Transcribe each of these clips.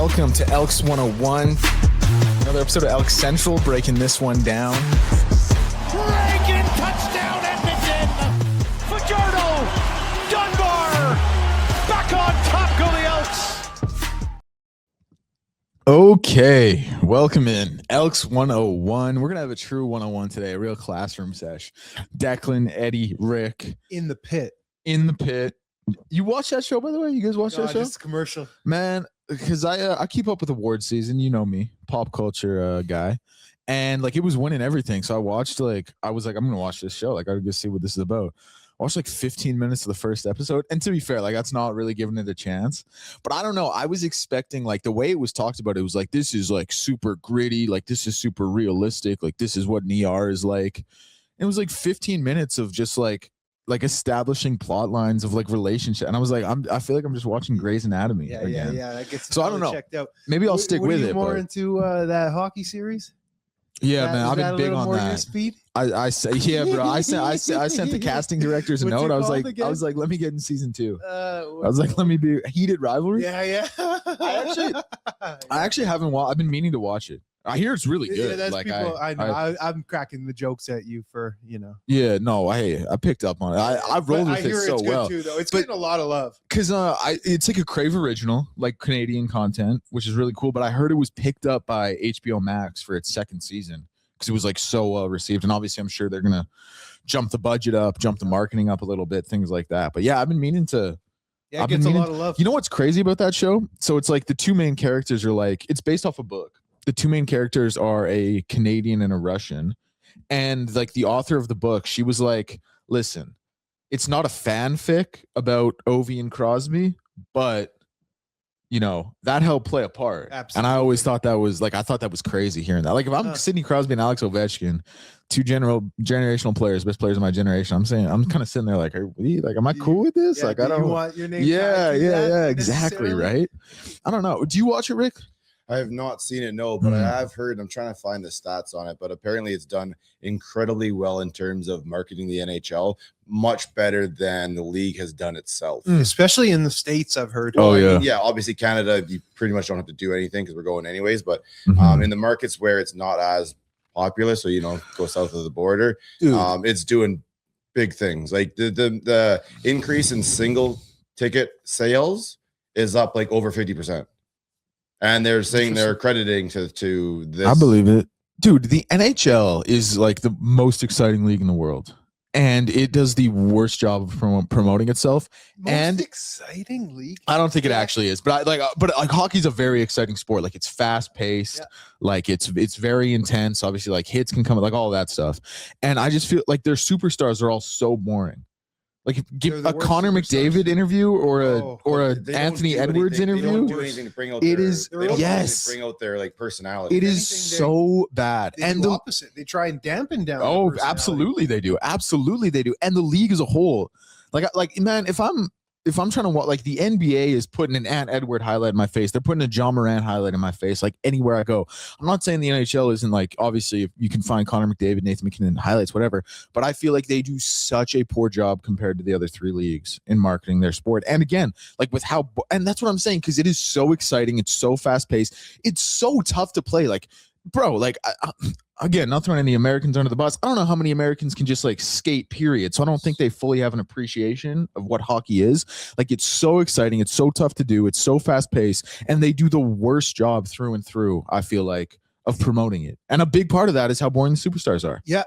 Welcome to Elks 101. Another episode of Elks Central, breaking this one down. Reagan, touchdown Edmonton! Fajardo, Dunbar, back on top go the Elks! Okay, welcome in Elks 101. We're going to have a true 101 today, a real classroom sesh. Declan, Eddie, Rick. In the pit. You watch that show, by the way? You guys watch that show? Just commercial. Man, because I keep up with award season. You know me, pop culture guy. And like it was winning everything. So I watched I'm going to watch this show. Like I gotta go see what this is about. I watched like 15 minutes of the first episode. And to be fair, like that's not really giving it a chance. But I don't know. I was expecting like the way it was talked about, it was like this is like super gritty, like this is super realistic, like this is what an ER is like. And it was like 15 minutes of just like establishing plot lines of like relationship, and I was like, I feel like I'm just watching Grey's Anatomy. Yeah. That gets so I don't know. Checked out. Maybe I'll stick with it. More into that hocky series. Yeah, man, I've been big on that. Speed? I say, yeah, bro. I sent the casting directors a note. I was like, let me get in season 2. I was like, let me be Heated Rivalry. Yeah. I actually haven't watched. I've been meaning to watch it. I hear it's really good. Yeah, that's like people, I know. I'm cracking the jokes at you for, Yeah, no, I picked up on it. I rolled with it so well. Too, though. It's getting a lot of love. Because it's like a Crave original, like Canadian content, which is really cool. But I heard it was picked up by HBO Max for its second season because it was like so well received. And obviously, I'm sure they're gonna jump the budget up, jump the marketing up a little bit, things like that. But yeah, I've been meaning to. Yeah, it gets a lot of love. You know what's crazy about that show? So it's like the two main characters are like, it's based off a book. The two main characters are a Canadian and a Russian. And like the author of the book, she was like, listen, it's not a fanfic about Ovi and Crosby, but that helped play a part. Absolutely. And I always thought that was like, I thought that was crazy hearing that. Like if I'm Sidney Crosby and Alex Ovechkin, two generational players, best players of my generation, I'm kind of sitting there like, am I cool with this? Yeah, like, I don't want your name. Yeah, exactly. Right. I don't know. Do you watch it, Rick? I have not seen it, no, but I have heard, I'm trying to find the stats on it, but apparently it's done incredibly well in terms of marketing the NHL, much better than the league has done itself. Especially in the States, I've heard. Oh, yeah. Yeah, obviously Canada, you pretty much don't have to do anything because we're going anyways, but in the markets where it's not as popular, so, go south of the border, it's doing big things. Like the increase in single ticket sales is up like over 50%. And they're saying they're accrediting to this. I believe it. Dude, the NHL is like the most exciting league in the world. And it does the worst job of promoting itself. Most exciting league? I don't think it actually is. But hockey's a very exciting sport. Like it's fast paced. Yeah. Like it's very intense. Obviously, like hits can come, like all that stuff. And I just feel like their superstars are all so boring. Like give a Connor McDavid interview or a Anthony Edwards interview. They don't do anything to bring out bring out their like personality. It is so bad. And the opposite. They try and dampen down. Oh, absolutely they do. Absolutely they do. And the league as a whole. Like man, if I'm trying to watch, like the NBA is putting an Ant Edward highlight in my face. They're putting a John Morant highlight in my face. Like anywhere I go, I'm not saying the NHL isn't like, obviously you can find Connor McDavid, Nathan McKinnon highlights, whatever. But I feel like they do such a poor job compared to the other three leagues in marketing their sport. And again, like with and that's what I'm saying. Cause it is so exciting. It's so fast paced. It's so tough to play. Like, bro, like again, not throwing any Americans under the bus. I don't know how many Americans can just like skate, period. So I don't think they fully have an appreciation of what hockey is. Like it's so exciting. It's so tough to do. It's so fast paced. And they do the worst job through and through, I feel like, of promoting it. And a big part of that is how boring the superstars are. Yeah.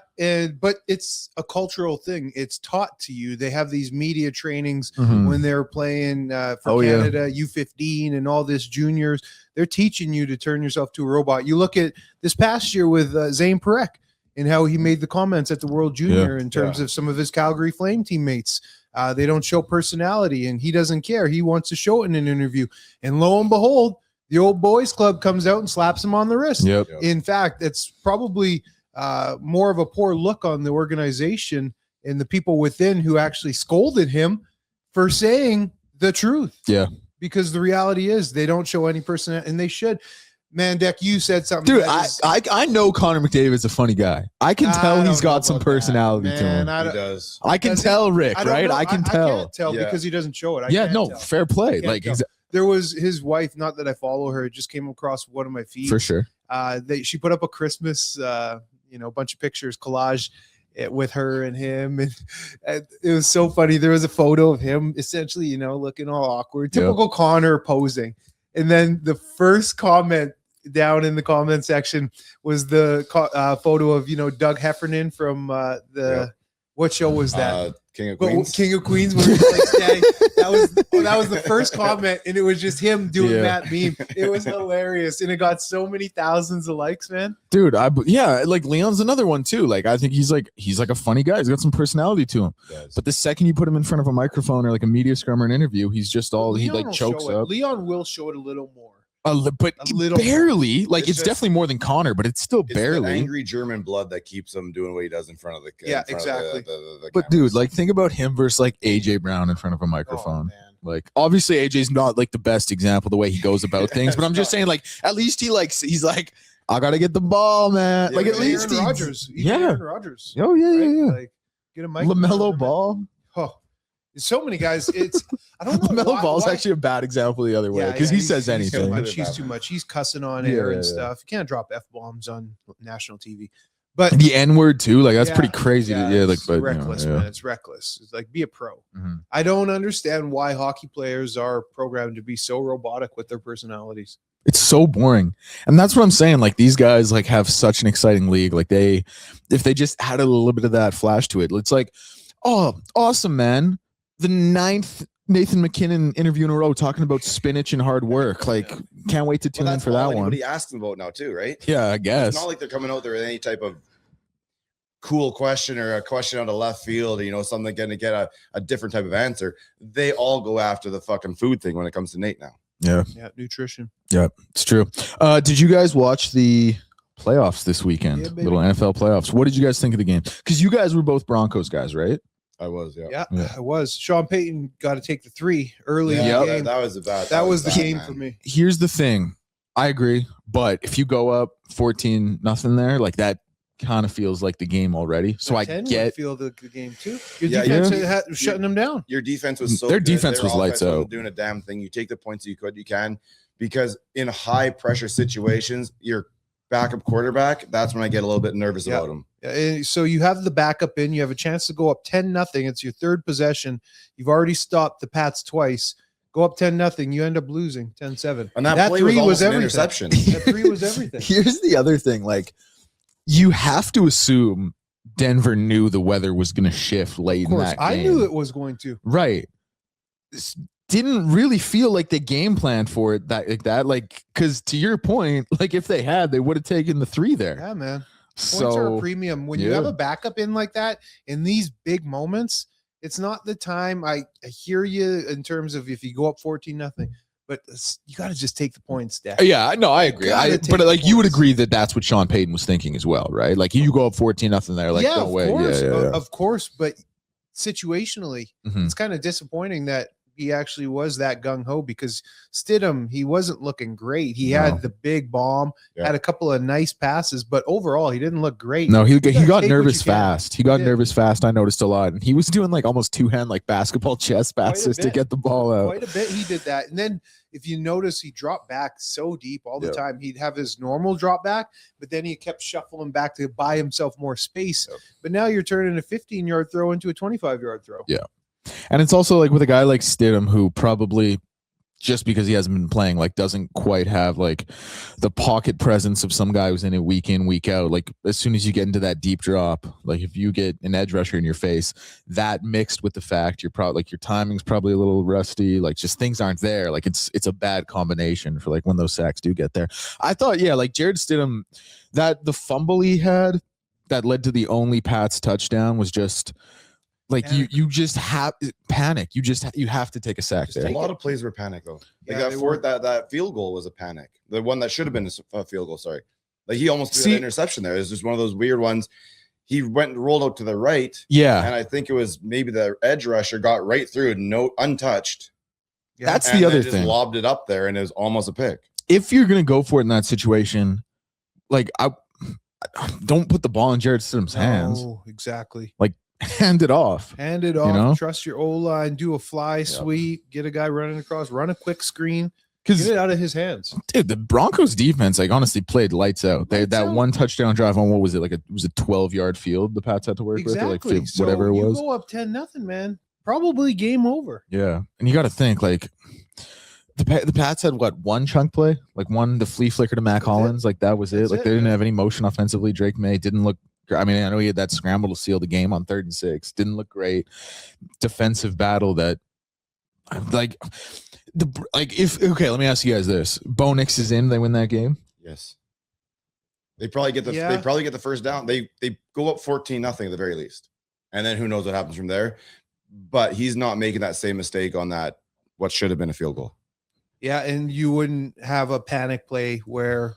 But it's a cultural thing. It's taught to you. They have these media trainings when they're playing for Canada, U15 and all this juniors. They're teaching you to turn yourself to a robot. You look at this past year with Zane Parekh and how he made the comments at the World Junior in terms of some of his Calgary Flame teammates. They don't show personality and he doesn't care. He wants to show it in an interview. And lo and behold, the old boys club comes out and slaps him on the wrist. Yep. In fact, it's probably more of a poor look on the organization and the people within who actually scolded him for saying the truth. Yeah. Because the reality is they don't show any personality, and they should. Man, Deck, you said something. Dude, I know Connor McDavid's a funny guy. I can tell he's got some personality to him. He does. I can tell, Rick, right? I can tell. I can't tell because he doesn't show it. Fair play. Like there was his wife, not that I follow her, it just came across one of my feeds. For sure. She put up a Christmas, a bunch of pictures, collage with her and him. And it was so funny. There was a photo of him essentially, looking all awkward, typical Connor posing. And then the first comment down in the comment section was the photo of, Doug Heffernan from what show was that? King of Queens. King of Queens, where he was like standing. That was the first comment, and it was just him doing that meme. It was hilarious, and it got so many thousands of likes, man. Dude, like Leon's another one too. Like I think he's like a funny guy. He's got some personality to him. But the second you put him in front of a microphone or like a media scrum or an interview, he's just all he like chokes up. Leon will show it a little more. But a little barely more. Like it's definitely more than Connor, but it's still barely. The angry German blood that keeps him doing what he does in front of the exactly. The but dude, like think about him versus like AJ Brown in front of a microphone. Like obviously AJ's not like the best example the way he goes about things, but I'm just saying like at least he's like I gotta get the ball, man. Yeah, like at least Aaron Rodgers. Aaron Rodgers. Oh yeah. Like get a mic. LaMelo Ball. Oh, there's so many guys. I don't know. LaMelo Ball is actually a bad example the other way because he says anything. He's too much. He's cussing on air and stuff. You can't drop F-bombs on national TV. But the N-word too, like that's pretty crazy. But reckless, man. It's reckless. It's like be a pro. Mm-hmm. I don't understand why hockey players are programmed to be so robotic with their personalities. It's so boring. And that's what I'm saying. Like these guys like have such an exciting league. Like if they just had a little bit of that flash to it, it's like, oh, awesome, man. The 9th Nathan McKinnon interview in a row talking about spinach and hard work. Like, can't wait to tune in for that one. Everybody asks them about now too, right? Yeah, I guess. It's not like they're coming out there with any type of cool question or a question out of left field, something going to get a different type of answer. They all go after the fucking food thing when it comes to Nate now. Yeah, nutrition. Yeah, it's true. Did you guys watch the playoffs this weekend? Little NFL playoffs. What did you guys think of the game? Because you guys were both Broncos guys, right? I was, yeah. I was. Sean Payton got to take the 3 early in the game. That was about. That was the game for me. Here's the thing. I agree, but if you go up 14-0 there, like that kind of feels like the game already. So I feel the game too. Your defense was shutting them down. Your defense was so their defense was lights out. Doing a damn thing. You take the points you can, because in high pressure situations, your backup quarterback, that's when I get a little bit nervous about him. So you have the backup in, you have a chance to go up 10-0. It's your third possession. You've already stopped the Pats twice. Go up 10-0. You end up losing 10-7. And that play was everything. Interception. That 3 was everything. Here's the other thing. Like, you have to assume Denver knew the weather was going to shift late in that game. I knew it was going to. Right. Didn't really feel like the game plan for it like because to your point, like if they had, they would have taken the 3 there. Yeah, man. Points are a premium when you have a backup in like that in these big moments. It's not the time. I hear you in terms of if you go up 14-0, but you got to just take the points, Dad. Yeah, no, I agree. But like you would agree that that's what Sean Payton was thinking as well, right? Like you go up 14-0 there, like no way. Of course, but situationally, it's kind of disappointing that he actually was that gung-ho, because Stidham, he wasn't looking great. He had the big bomb, had a couple of nice passes, but overall he didn't look great. No, he got nervous fast. He got nervous fast. I noticed a lot. And he was doing like almost 2-hand like basketball chest passes to get the ball out. Quite a bit he did that. And then if you notice, he dropped back so deep all the time. He'd have his normal drop back, but then he kept shuffling back to buy himself more space. But now you're turning a 15-yard throw into a 25-yard throw. Yeah. And it's also like with a guy like Stidham, who probably just because he hasn't been playing, like doesn't quite have like the pocket presence of some guy who's in it week in, week out. Like as soon as you get into that deep drop, like if you get an edge rusher in your face, that mixed with the fact you're probably like your timing's probably a little rusty, like just things aren't there. Like it's a bad combination for like when those sacks do get there. I thought, like Jared Stidham, that the fumble he had that led to the only Pats touchdown was just like you just have panic. You have to take a sack there. A lot of plays were panic though. They got fourth. That field goal was a panic. The one that should have been a field goal. Sorry, like he almost did an interception there. It was just one of those weird ones. He went and rolled out to the right. Yeah, and I think it was maybe the edge rusher got right through, untouched. Yeah. That's the other thing. Just lobbed it up there, and it was almost a pick. If you're gonna go for it in that situation, like I don't put the ball in Jared Stidham's hands. Oh, exactly. Like hand it off. Hand it off. know? Trust your O-line. Do a fly sweep. Get a guy running across. Run a quick screen. Get it out of his hands. Dude, the Broncos defense, like, honestly played lights out. They that one touchdown drive on, what was it? Like, it was a 12-yard field the Pats had to work with, or like whatever it was. You go up 10-0, man. Probably game over. Yeah. And you got to think, like, the Pats had what, one chunk play? Like the flea flicker to Mac Hollins. Like, that was it. Like, they didn't have any motion offensively. Drake May didn't look, I mean, I know he had that scramble to seal the game on 3rd and 6. Didn't look great. Defensive battle that, like, let me ask you guys this. Bo Nix is in, they win that game? Yes. They probably get the first down. They go up 14-0 at the very least. And then who knows what happens from there. But he's not making that same mistake on that, what should have been a field goal. Yeah, and you wouldn't have a panic play where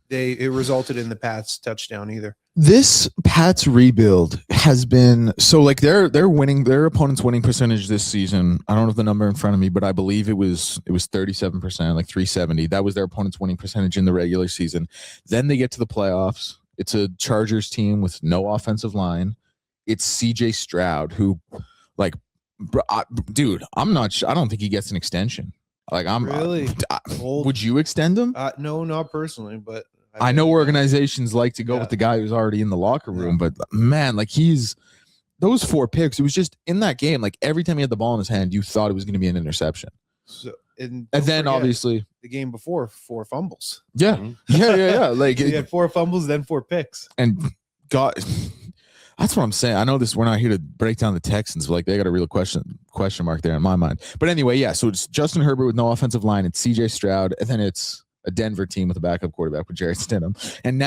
it resulted in the Pats touchdown either. This Pats rebuild has been so, like, they're winning, their opponent's winning percentage this season. I don't have the number in front of me, but I believe it was 37%, like 370. That was their opponent's winning percentage in the regular season. Then they get to the playoffs. It's a Chargers team with no offensive line. It's CJ Stroud, who, like, dude, I don't think he gets an extension. Like, would you extend him? No, not personally, but I know organizations like to go with the guy who's already in the locker room, but man, like, those 4 picks, it was just in that game, like, every time he had the ball in his hand, you thought it was going to be an interception. So, and then obviously the game before, 4 fumbles. Yeah. Yeah. Like, he had 4 fumbles, then 4 picks. And that's what I'm saying. I know this, we're not here to break down the Texans, but, like, they got a real question mark there in my mind. But anyway, yeah, so it's Justin Herbert with no offensive line, it's CJ Stroud, and then it's a Denver team with a backup quarterback with Jarrett Stidham. And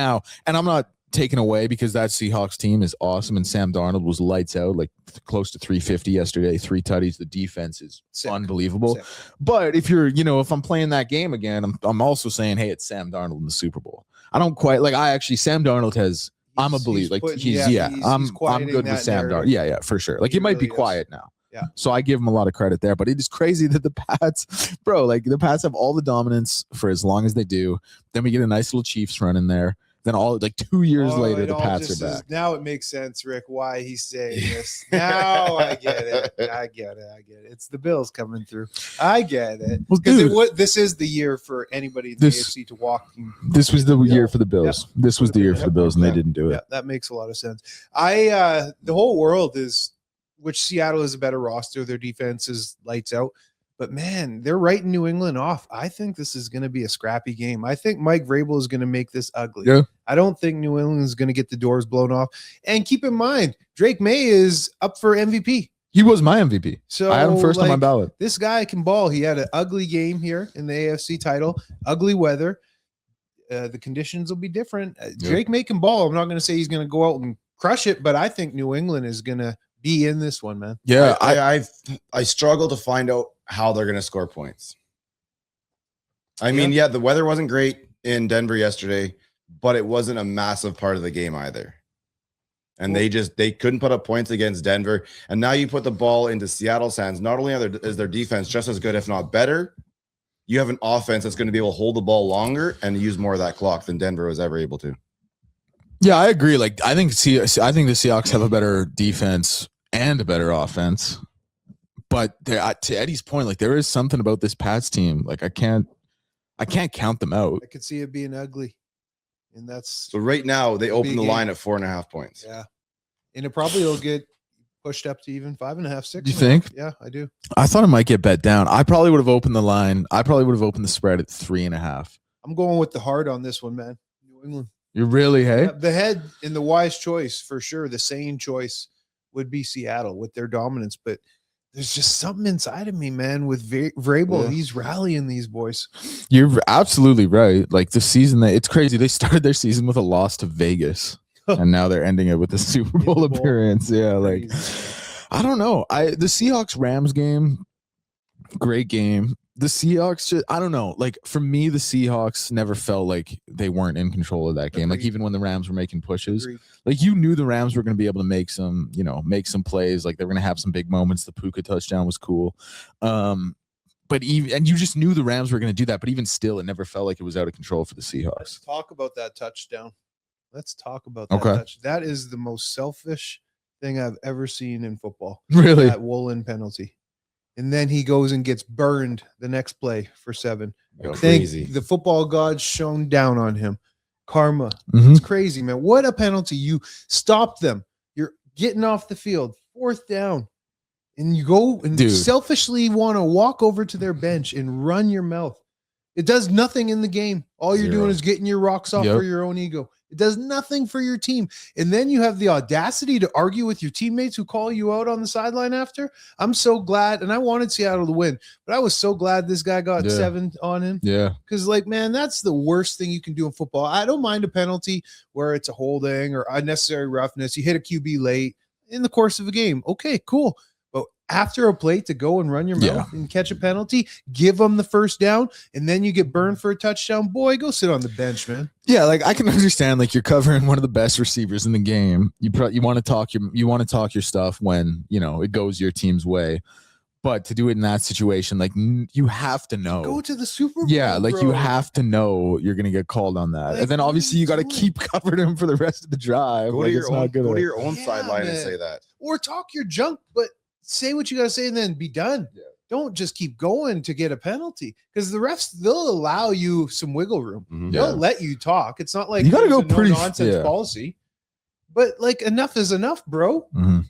I'm not taking away, because that Seahawks team is awesome, and Sam Darnold was lights out, like close to 350 yesterday, 3 tutties. The defense is unbelievable. But if if I'm playing that game again, I'm also saying, hey, it's Sam Darnold in the Super Bowl. I don't quite like. Sam Darnold has. I'm a believer. Like, I'm good with Sam Darnold. Yeah, for sure. Like, he might be quiet now. Yeah. So I give him a lot of credit there, but it is crazy that the Pats, bro, like, the Pats have all the dominance for as long as they do. Then we get a nice little Chiefs run in there. Then 2 years later, the Pats are back. Now it makes sense, Rick, why he's saying this. Now I get it. It's the Bills coming through. I get it. Well, this is the year for anybody in the AFC to walk. This was the year for the Bills. Yeah. This was the year for the Bills, and they didn't do it. Yeah, that makes a lot of sense. The whole world is, which Seattle is a better roster. Their defense is lights out. But, man, they're writing New England off. I think this is going to be a scrappy game. I think Mike Vrabel is going to make this ugly. Yeah. I don't think New England is going to get the doors blown off. And keep in mind, Drake May is up for MVP. He was my MVP. So I had him first on my ballot. This guy can ball. He had an ugly game here in the AFC title, ugly weather. The conditions will be different. Drake May can ball. I'm not going to say he's going to go out and crush it, but I think New England is going to be in this one, man. Yeah, I struggle to find out how they're going to score points. I mean, the weather wasn't great in Denver yesterday, but it wasn't a massive part of the game either. And they couldn't put up points against Denver. And now you put the ball into Seattle's hands. Not only is their defense just as good, if not better, you have an offense that's going to be able to hold the ball longer and use more of that clock than Denver was ever able to. Yeah, I agree. Like, I think the Seahawks have a better defense and a better offense. But to Eddie's point, like, there is something about this Pats team. Like, I can't count them out. I could see it being ugly. And that's so right now they open the line at 4.5 points. Yeah. And it probably will get pushed up to even 5.5, 6. Do you think? Yeah, I do. I thought it might get bet down. I probably would have opened the line. I probably would have opened the spread at 3.5. I'm going with the heart on this one, man. New England. You really, hey? Yeah, the head and the wise choice for sure. The sane choice would be Seattle with their dominance, but there's just something inside of me, man, with Vrabel. Yeah. He's rallying these boys. You're absolutely right. Like, the season, it's crazy. They started their season with a loss to Vegas, and now they're ending it with a Super Bowl appearance. Yeah, like, I don't know. The Seahawks-Rams game, great game. The Seahawks, I don't know. Like, for me, the Seahawks never felt like they weren't in control of that game. Like, even when the Rams were making pushes, like, you knew the Rams were going to be able to make some plays. Like, they were going to have some big moments. The Puka touchdown was cool. But you just knew the Rams were going to do that. But even still, it never felt like it was out of control for the Seahawks. Let's talk about that touchdown. That touch. That is the most selfish thing I've ever seen in football. Really? That Woolen penalty. And then he goes and gets burned the next play for 7. Crazy. The football gods shone down on him. Karma. Mhm. It's crazy, man. What a penalty. You stop them. You're getting off the field, 4th down. And you go and selfishly want to walk over to their bench and run your mouth. It does nothing in the game. All you're doing is getting your rocks off for your own ego. It does nothing for your team. And then you have the audacity to argue with your teammates who call you out on the sideline after. I'm so glad, and I wanted Seattle to win, but I was so glad this guy got 7 on him. Yeah. Because, like, man, that's the worst thing you can do in football. I don't mind a penalty where it's a holding or unnecessary roughness. You hit a QB late in the course of a game. Okay, cool. But after a play to go and run your mouth and catch a penalty, give them the first down, and then you get burned for a touchdown. Boy, go sit on the bench, man. Yeah, like I can understand, like you're covering one of the best receivers in the game. You want to talk your stuff when it goes your team's way, but to do it in that situation, like you have to know. Go to the Super Bowl. Yeah, like bro. you have to know you're gonna get called on that, and then obviously you got to keep covering him for the rest of the drive. Go to your own sideline and say that, or talk your junk, but say what you got to say and then be done. Yeah. Don't just keep going to get a penalty, because the refs, they'll allow you some wiggle room. Mm-hmm. They'll let you talk. It's not like you got to go pretty nonsense policy, but like enough is enough, bro. Mm-hmm.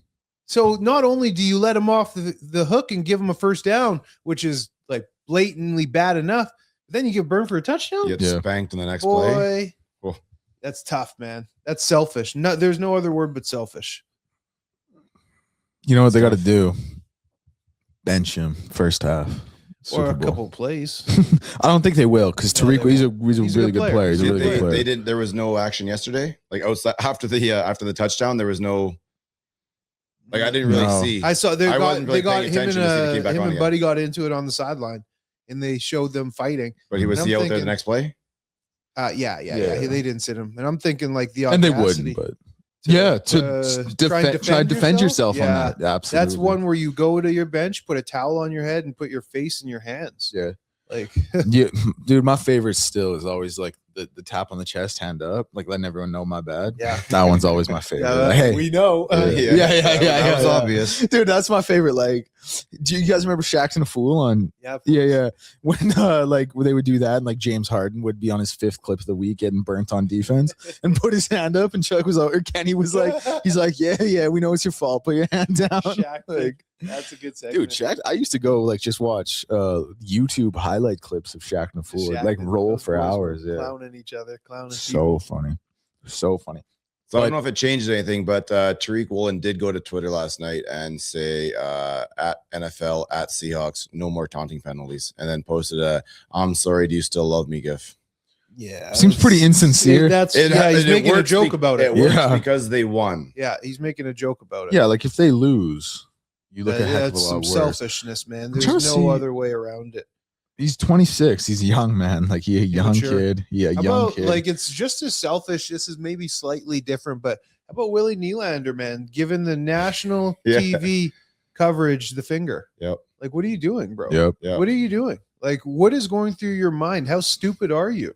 So not only do you let him off the hook and give him a first down, which is like blatantly bad enough, but then you get burned for a touchdown. You get spanked in the next play. Oh. That's tough, man. That's selfish. No, there's no other word but selfish. You know what they got to do? Bench him first half. Or a couple plays. I don't think they will, because Tariq, he's a really good player. He's a really good player. They didn't. There was no action yesterday. Like outside after the touchdown, there was no. Like I didn't really see. I saw they got him and Buddy got into it on the sideline, and they showed them fighing. But he was out there the next play. Yeah. They didn't sit him, and I'm thinking like the audacity. And they wouldn't, but. Try to defend yourself on that. Absolutely. That's one where you go to your bench, put a towel on your head, and put your face in your hands. Yeah. Like, yeah, dude, my favorite still is always like the tap on the chest, hand up, like letting everyone know my bad. Yeah. That one's always my favorite. Like, hey, we know. Yeah. That was obvious. Dude, that's my favorite. Like, do you guys remember Shaq's and a Fool on? Yeah. When like they would do that, and like James Harden would be on his 5th clip of the week getting burnt on defense and put his hand up, and Chuck was or Kenny was like, he's like, yeah, we know it's your fault. Put your hand down. Shaq, like, that's a good segment. Dude, Shaq, I used to go like just watch YouTube highlight clips of Shaq and a Fool, like roll for hours. Yeah, clowning each other, clowning. So funny. So I don't know if it changed anything, but Tariq Woolen did go to Twitter last night and say at NFL at Seahawks, no more taunting penalties, and then posted a "I'm sorry, do you still love me?" gif. Yeah, seems pretty insincere. He's making a joke about it. It works because they won. Yeah, he's making a joke about it. Yeah, like if they lose, you look a heck of a lot worse. Selfishness, man. There's no other way around it. He's 26. He's a young man, like a young kid. Yeah, young kid. Like it's just as selfish. This is maybe slightly different, but how about Willie Nylander, man, giving the national TV coverage the finger? Yep. Like, what are you doing, bro? Yep. What are you doing? Like, what is going through your mind? How stupid are you?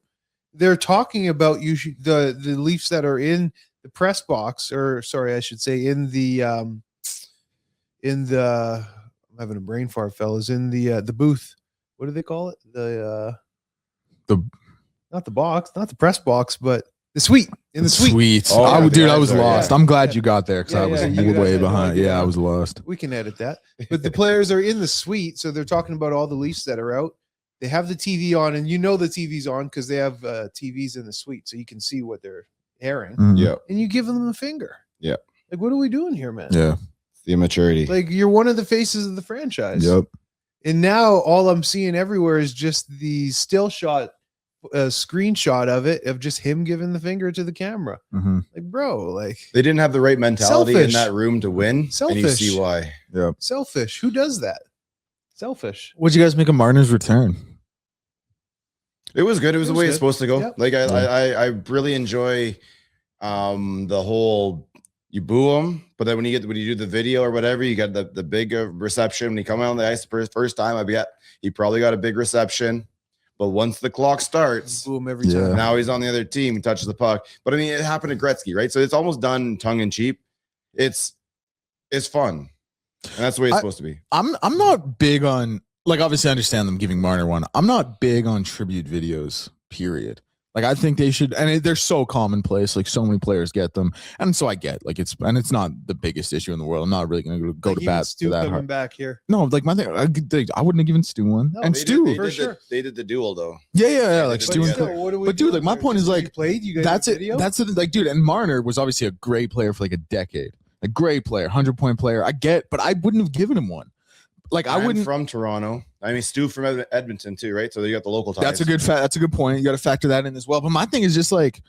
They're talking about the Leafs that are in the press box, or sorry, I should say in the I'm having a brain fart, fellas, in the booth. What do they call it? Not the box, not the press box, but the suite. In the suite. Oh, I was lost. I'm glad you got there because I was way behind. Yeah, I was lost. We can edit that. But the players are in the suite, so they're talking about all the Leafs that are out. They have the TV on, and the TV's on because they have TVs in the suite, so you can see what they're airing. Yeah. And you give them a finger. Yeah. Like, what are we doing here, man? Yeah. The immaturity. Like, you're one of the faces of the franchise. Yep. And now all I'm seeing everywhere is just the still shot, screenshot of it, of just him giving the finger to the camera. Mm-hmm. Like, bro, like they didn't have the right mentality in that room to win. Selfish. And you see why. Yeah. Selfish. Who does that? Selfish. What'd you guys make of Martin's return? It was good. It was the way it's supposed to go. Yep. Like I really enjoy the whole you boo him, but then when you do the video or whatever, you got the big reception. When he come out on the ice the first time, I bet he probably got a big reception. But once the clock starts, boo him every time. Now he's on the other team, he touches the puck. But I mean, it happened to Gretzky, right? So it's almost done tongue in cheek. It's It's fun. And that's the way it's supposed to be. I'm not big on, like, obviously I understand them giving Marner one. I'm not big on tribute videos, period. Like, I think they should, and they're so commonplace. Like, so many players get them, and so I get, like, it's not the biggest issue in the world. I'm not really going to go to bat Stu for that coming hard. back here. No, like my thing, I wouldn't have given Stu one, No, and they Stu, They did the duel though. yeah, like Stu and together. Krueger. But dude, like my point is like, played. You guys that's have it. video? That's it. Like, dude, and Marner was obviously a great player for like a decade, a great player, 100-point player. I get, but I wouldn't have given him one. Like, I wouldn't. From Toronto. I mean, Stu from Edmonton too, right? So you got the local ties. That's a good point. You got to factor that in as well. But my thing is just like,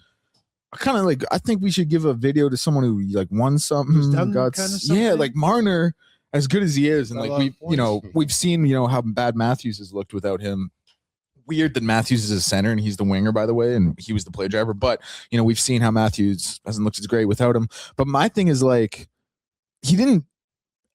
I think we should give a video to someone who like won something. Yeah, like Marner, as good as he is, and like we've seen how bad Matthews has looked without him. Weird that Matthews is a center and he's the winger, by the way, and he was the play driver. But we've seen how Matthews hasn't looked as great without him. But my thing is like, he didn't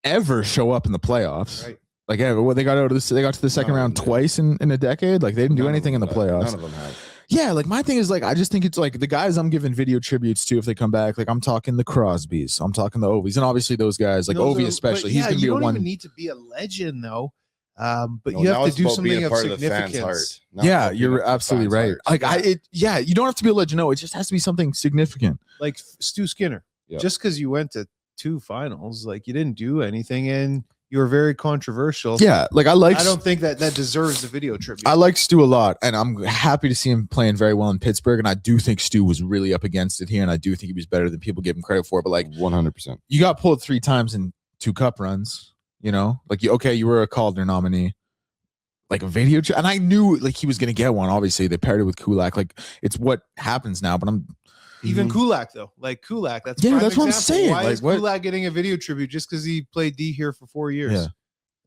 ever show up in the playoffs. Right. Like, they got out of this. They got to the second round twice in a decade. Like, they didn't do anything in the playoffs. None of them have. Yeah, like my thing is like, I just think it's like the guys I'm giving video tributes to if they come back. Like, I'm talking the Crosbys, I'm talking the Ovies, and obviously those guys, like Ovi especially. He's gonna be you a don't one. even need to be a legend though. But No, you now have to it's do about something being a of part of the fans' significance. heart. Not Yeah, about being you're a fans' absolutely right. heart. Like you don't have to be a legend. No, it just has to be something significant. Like Stu Skinner. Yeah. Just because you went to 2 finals, like you didn't do anything, and you were very controversial. Yeah, like I don't think that deserves the video tribute. I like Stu a lot, and I'm happy to see him playing very well in Pittsburgh. And I do think Stu was really up against it here, and I do think he was better than people give him credit for. But like 100%. you got pulled 3 times in 2 cup runs. Like you were a Calder nominee. Like a video, and I knew like he was gonna get one. Obviously, they paired it with Kulak. Like it's what happens now. But I'm even Kulak though. Like Kulak, that's Yeah, prime that's what I'm example. saying. Why Like, is what- Kulak getting a video tribute just because he played D here for 4 years? Yeah.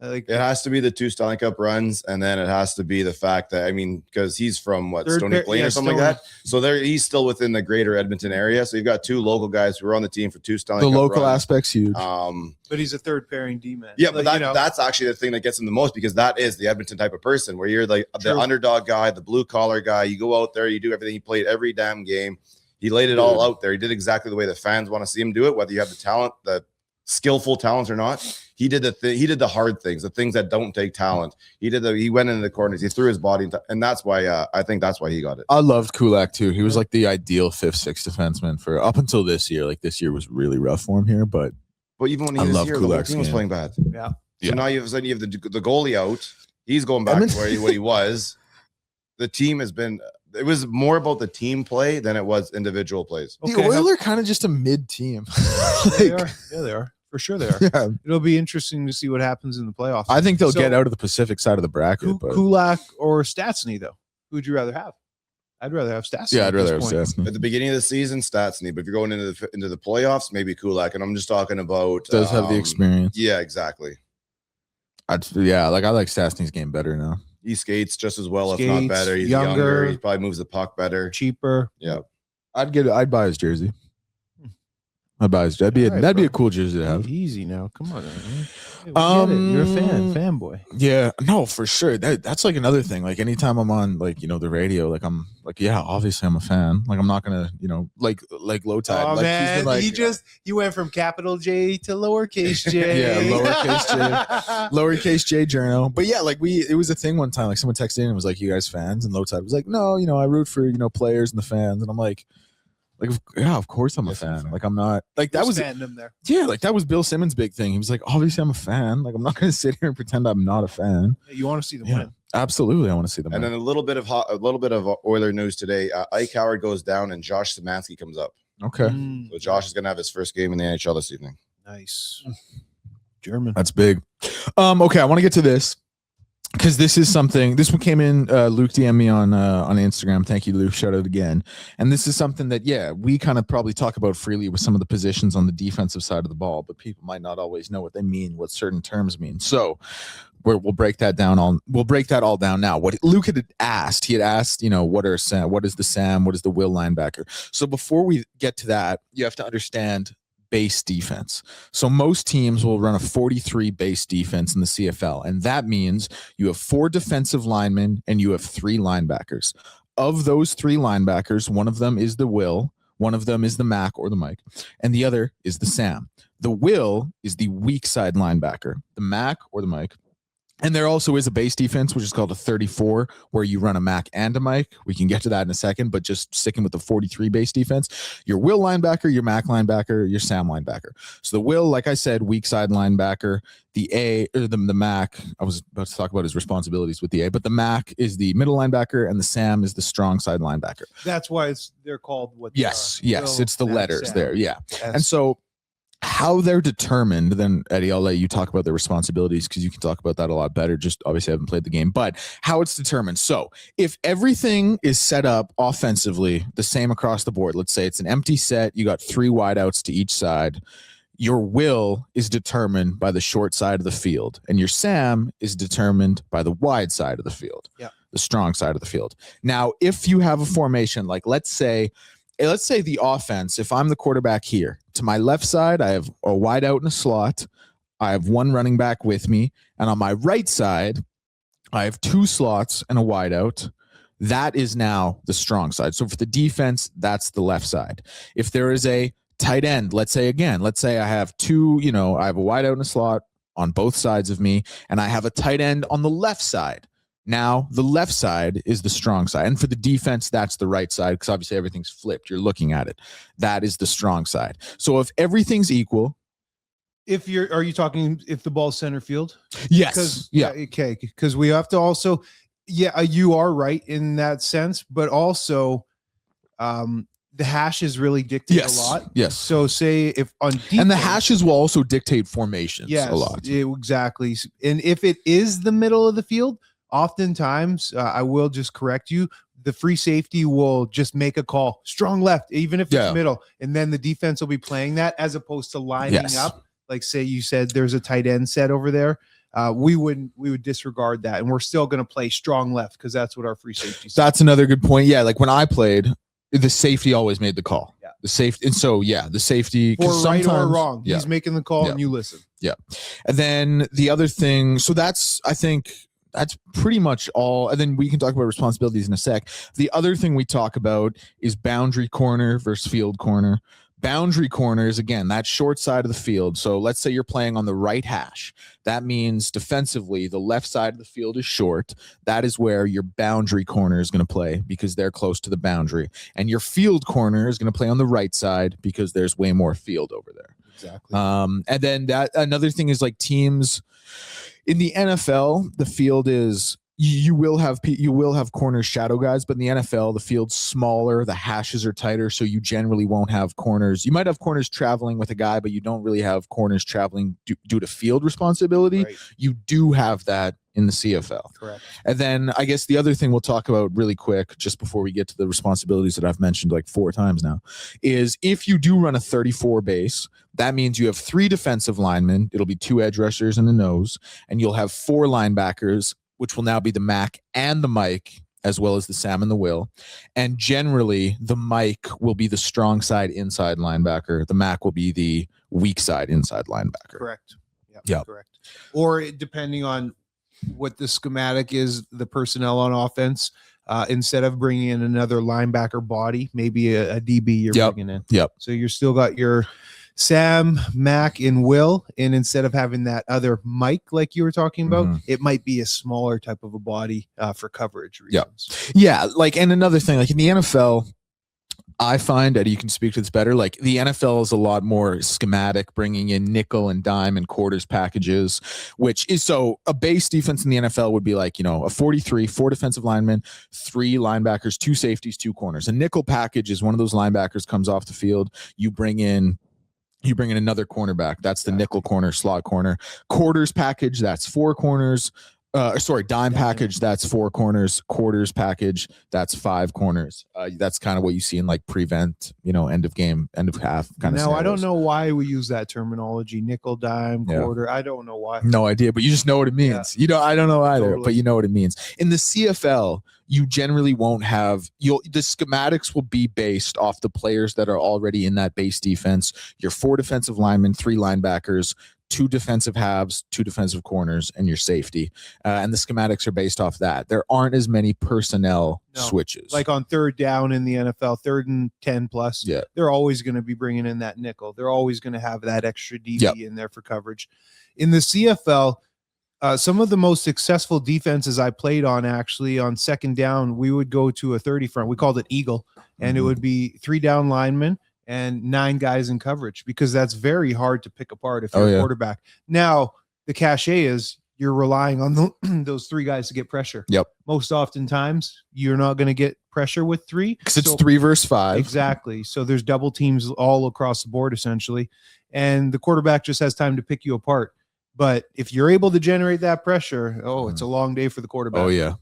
Like It has to be the 2 Stanley Cup runs, and then it has to be the fact that because he's from Third Stony pair- Plain yeah, or something like that. So he's still within the greater Edmonton area. So you've got 2 local guys who are on the team for 2 Stanley the Cup local runs. aspect's huge. but he's a third pairing D man. Yeah, but Like, that's actually the thing that gets him the most, because that is the Edmonton type of person where you're like the True. underdog guy, the blue collar guy. You go out there, you do everything. He played every damn game. He laid it all out there. He did exactly the way the fans want to see him do it, whether you have the talent, the skillful talent or not. He did he did the hard things, the things that don't take talent. He went into the corners, he threw his body, and that's why I think that's why he got it. I loved Kulak too. He was like the ideal 5th, 6th defenseman for up until this year. Like this year was really rough for him here, but But even when I he was love here, the whole Kulak's team was game. playing bad. Yeah. So Yeah. now you have the goalie out. He's going back to what he was. The team has been. It was more about the team play than it was individual plays. the Okay, Oilers are kind of just a mid team. They are. Yeah, they are. For sure they are. Yeah, It'll be interesting to see what happens in the playoffs. I think they'll So, get out of the Pacific side of the bracket. But Kulak or Stastny though. Who would you rather have? I'd rather have Stastny. yeah, I'd at rather this have point. Stastny. At the beginning of the season, Stastny. But if you're going into the playoffs, maybe Kulak. And I'm just talking about Does have the experience. Yeah, exactly. I like Stastny's game better now. He skates just as well, if not Skates, better. He's younger. younger. He probably moves the puck better. Cheaper. Yeah. I'd buy his jersey. I'd buy his. That'd be All right, a bro. cool jersey to have. Easy now. Come on. Man. Hey, we get it. You're a fanboy. Yeah, no, for sure. That's like another thing. Like anytime I'm on like the radio, like I'm like, yeah, obviously I'm a fan. Like I'm not gonna like low tide. Oh like, man, you went from capital J to lowercase J. Yeah, lowercase J. Lowercase J journal. But yeah, like it was a thing one time. Like someone texted in and was like, "You guys fans?" And low tide was like, "No, I root for players and the fans." And I'm like, yeah, of course I'm a fan. Like I'm not like that was fandom there. yeah, like that was Bill Simmons' big thing. He was like, obviously I'm a fan. Like I'm not gonna sit here and pretend I'm not a fan. You want to see them Yeah. win. Absolutely, I want to see them. And win. then a little bit of Oiler news today. Ike Howard goes down and Josh Szymanski comes up. Okay, So Josh is going to have his first game in the NHL this evening. Nice. German. that's big. Okay, I want to get to this because this is something. This one came in. Luke DM me on Instagram. Thank you, Luke. Shout out again. And this is something that we kind of probably talk about freely with some of the positions on the defensive side of the ball, but people might not always know what they mean, what certain terms mean. So we'll break that down. We'll break that all down now. What Luke had asked, what is the Sam, what is the Will linebacker? So before we get to that, you have to understand base defense. So most teams will run a 43 base defense in the CFL, and that means you have 4 defensive linemen and you have 3 linebackers. Of those 3 linebackers, one of them is the Will, One of them is the Mac or the Mike, and the other is the Sam. The Will is the weak side linebacker, the Mac or the Mike. And there also is a base defense, which is called a 34, where you run a Mac and a Mike. We can get to that in a second, but just sticking with the 43 base defense, your Will linebacker, your Mac linebacker, your Sam linebacker. So the Will, like I said, weak side linebacker. The Mac, I was about to talk about his responsibilities with the A, but the Mac is the middle linebacker and the Sam is the strong side linebacker. That's why they're called what they Yes, are. yes, Will, it's the Mac, letters Sam. there. Yeah. Yes. And so how they're determined, then Eddie, I'll let you talk about their responsibilities because you can talk about that a lot better. Just obviously I haven't played the game, but how it's determined. So if everything is set up offensively the same across the board, let's say it's an empty set, you got 3 wideouts to each side, your Will is determined by the short side of the field, and your Sam is determined by the wide side of the field, the strong side of the field. Now, if you have a formation, like let's say the offense, if I'm the quarterback here, to my left side, I have a wide out in a slot. I have 1 running back with me. And on my right side, I have 2 slots and a wide out. That is now the strong side. So for the defense, that's the left side. If there is a tight end, let's say I have 2, I have a wide out in a slot on both sides of me, and I have a tight end on the left side. Now, the left side is the strong side. And for the defense, that's the right side because obviously everything's flipped. You're looking at it. That is the strong side. So if everything's equal. Are you talking if the ball's center field? Yes. Yeah. Okay. Because we have to also, you are right in that sense, but also the hashes really dictate a lot. Yes. So say if on defense, and the hashes will also dictate formations a lot. Exactly. And if it is the middle of the field, oftentimes, I will just correct you. The free safety will just make a call, strong left, even if it's middle, and then the defense will be playing that as opposed to lining up. Like say you said, there's a tight end set over there. We would disregard that, and we're still going to play strong left because that's what our free safety. That's another good point. Yeah, like when I played, the safety always made the call. Yeah, the safety, and so the safety or right or wrong. Yeah. He's making the call, and you listen. Yeah, and then the other thing. So I think that's pretty much all. And then we can talk about responsibilities in a sec. The other thing we talk about is boundary corner versus field corner. Boundary corners, again, that short side of the field. So let's say you're playing on the right hash. That means defensively, the left side of the field is short. That is where your boundary corner is going to play because they're close to the boundary. And your field corner is going to play on the right side because there's way more field over there. Exactly. And then another thing is like teams in the NFL, the field is you will have corners shadow guys, but in the NFL, the field's smaller, the hashes are tighter, so you generally won't have corners. You might have corners traveling with a guy, but you don't really have corners traveling due to field responsibility. Right. You do have that in the CFL. Correct. And then I guess the other thing we'll talk about really quick, just before we get to the responsibilities that I've mentioned like 4 times now, is if you do run a 34 base, that means you have 3 defensive linemen. It'll be 2 edge rushers and a nose, and you'll have 4 linebackers, which will now be the Mac and the Mike, as well as the Sam and the Will. And generally, the Mike will be the strong side inside linebacker. The Mac will be the weak side inside linebacker. Correct. Yeah. Correct. Or depending on what the schematic is, the personnel on offense, instead of bringing in another linebacker body, maybe a DB you're bringing in. Yep. So you're still got your Sam, Mac, and Will, and instead of having that other Mike like you were talking about, it might be a smaller type of a body for coverage reasons. Yeah, like, and another thing, like in the NFL, I find, Eddie, you can speak to this better, like the NFL is a lot more schematic, bringing in nickel and dime and quarters packages, which is, so a base defense in the NFL would be like, a 43, 4 defensive linemen, 3 linebackers, 2 safeties, 2 corners. A nickel package is one of those linebackers comes off the field, you bring in another cornerback. That's the nickel corner, slot corner. Quarters package, that's 4 corners. Dime package, that's 4 corners. Quarters package, that's 5 corners. That's kind of what you see in like prevent, end of game, end of half kind of. Now, I don't know why we use that terminology, nickel, dime, quarter. I don't know why. No idea, but you just know what it means. I don't know either, but you know what it means. In the CFL, you generally won't have the schematics will be based off the players that are already in that base defense. Your 4 defensive linemen, 3 linebackers, 2 defensive halves, 2 defensive corners, and your safety. And the schematics are based off that. There aren't as many personnel switches. Like on third down in the NFL, 3rd and 10 plus, they're always going to be bringing in that nickel. They're always going to have that extra DB in there for coverage. In the CFL, some of the most successful defenses I played on, actually, on second down, we would go to a 30 front. We called it Eagle, and it would be 3 down linemen and 9 guys in coverage, because that's very hard to pick apart if you're a quarterback. Now, the cachet is you're relying on those 3 guys to get pressure. Most oftentimes, you're not going to get pressure with 3. Because it's 3 versus 5. Exactly. So there's double teams all across the board, essentially. And the quarterback just has time to pick you apart. But if you're able to generate that pressure, it's a long day for the quarterback. Oh, yeah.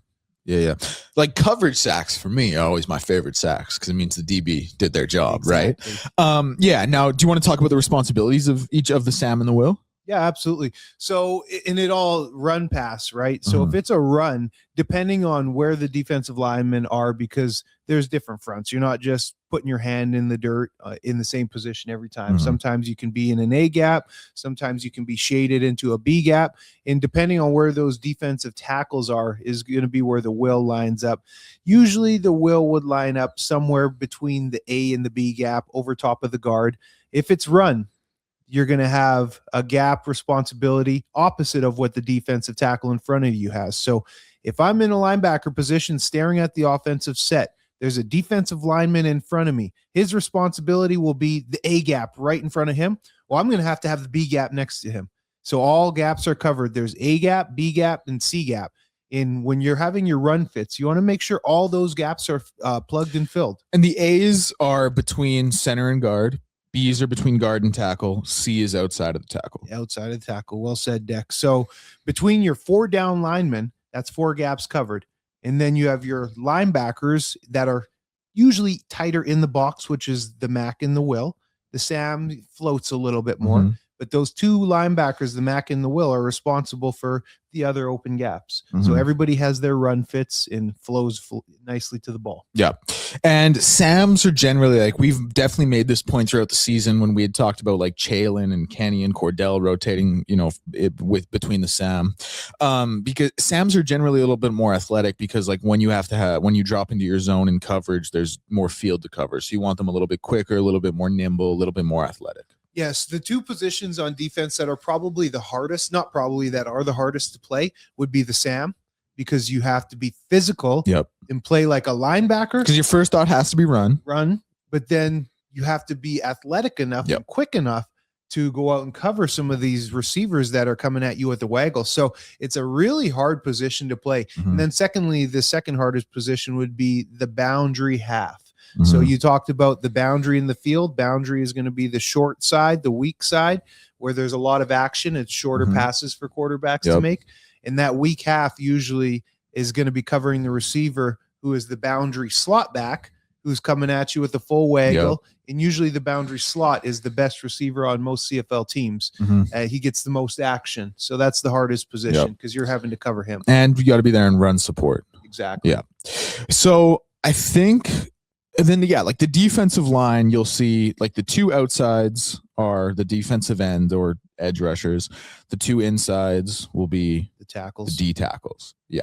Yeah. Like coverage sacks for me are always my favorite sacks, because it means the DB did their job, right? Now, do you want to talk about the responsibilities of each of the Sam and the Will? Yeah, absolutely. So, and it all run pass, right? So if it's a run, depending on where the defensive linemen are, because there's different fronts. You're not just putting your hand in the dirt in the same position every time. Sometimes you can be in an A gap. Sometimes you can be shaded into a B gap. And depending on where those defensive tackles are is going to be where the Will lines up. Usually the Will would line up somewhere between the A and the B gap over top of the guard. If it's run, you're going to have a gap responsibility opposite of what the defensive tackle in front of you has. So if I'm in a linebacker position staring at the offensive set, there's a defensive lineman in front of me. His responsibility will be the A gap right in front of him. Well, I'm going to have the B gap next to him. So all gaps are covered. There's A gap, B gap, and C gap. And when you're having your run fits, you want to make sure all those gaps are plugged and filled. And the A's are between center and guard. B's are between guard and tackle. C is outside of the tackle. Outside of the tackle. Well said, Deck. So between your 4 down linemen, that's 4 gaps covered. And then you have your linebackers that are usually tighter in the box, which is the Mac and the Will. The Sam floats a little bit more. But those 2 linebackers, the Mac and the Will, are responsible for the other open gaps. So everybody has their run fits and flows nicely to the ball. Yeah. And Sams are generally, like, we've definitely made this point throughout the season when we had talked about like Chalin and Kenny and Cordell rotating, with between the Sam, because Sams are generally a little bit more athletic, because like when you drop into your zone in coverage, there's more field to cover. So you want them a little bit quicker, a little bit more nimble, a little bit more athletic. Yes, the 2 positions on defense that are probably the hardest, not probably, that are the hardest to play would be the Sam, because you have to be physical and play like a linebacker. Because your first thought has to be run, but then you have to be athletic enough and quick enough to go out and cover some of these receivers that are coming at you with the waggle. So it's a really hard position to play. And then secondly, the second hardest position would be the boundary half. So you talked about the boundary in the field. Boundary is going to be the short side, the weak side, where there's a lot of action. It's shorter passes for quarterbacks to make. And that weak half usually is going to be covering the receiver, who is the boundary slot back, who's coming at you with the full waggle. And usually the boundary slot is the best receiver on most CFL teams. He gets the most action. So that's the hardest position, because you're having to cover him. And you got to be there and run support. Exactly. Yeah. So I think... And then, like the defensive line, you'll see like the 2 outsides are the defensive end or edge rushers. The 2 insides will be the tackles, the D tackles. Yeah.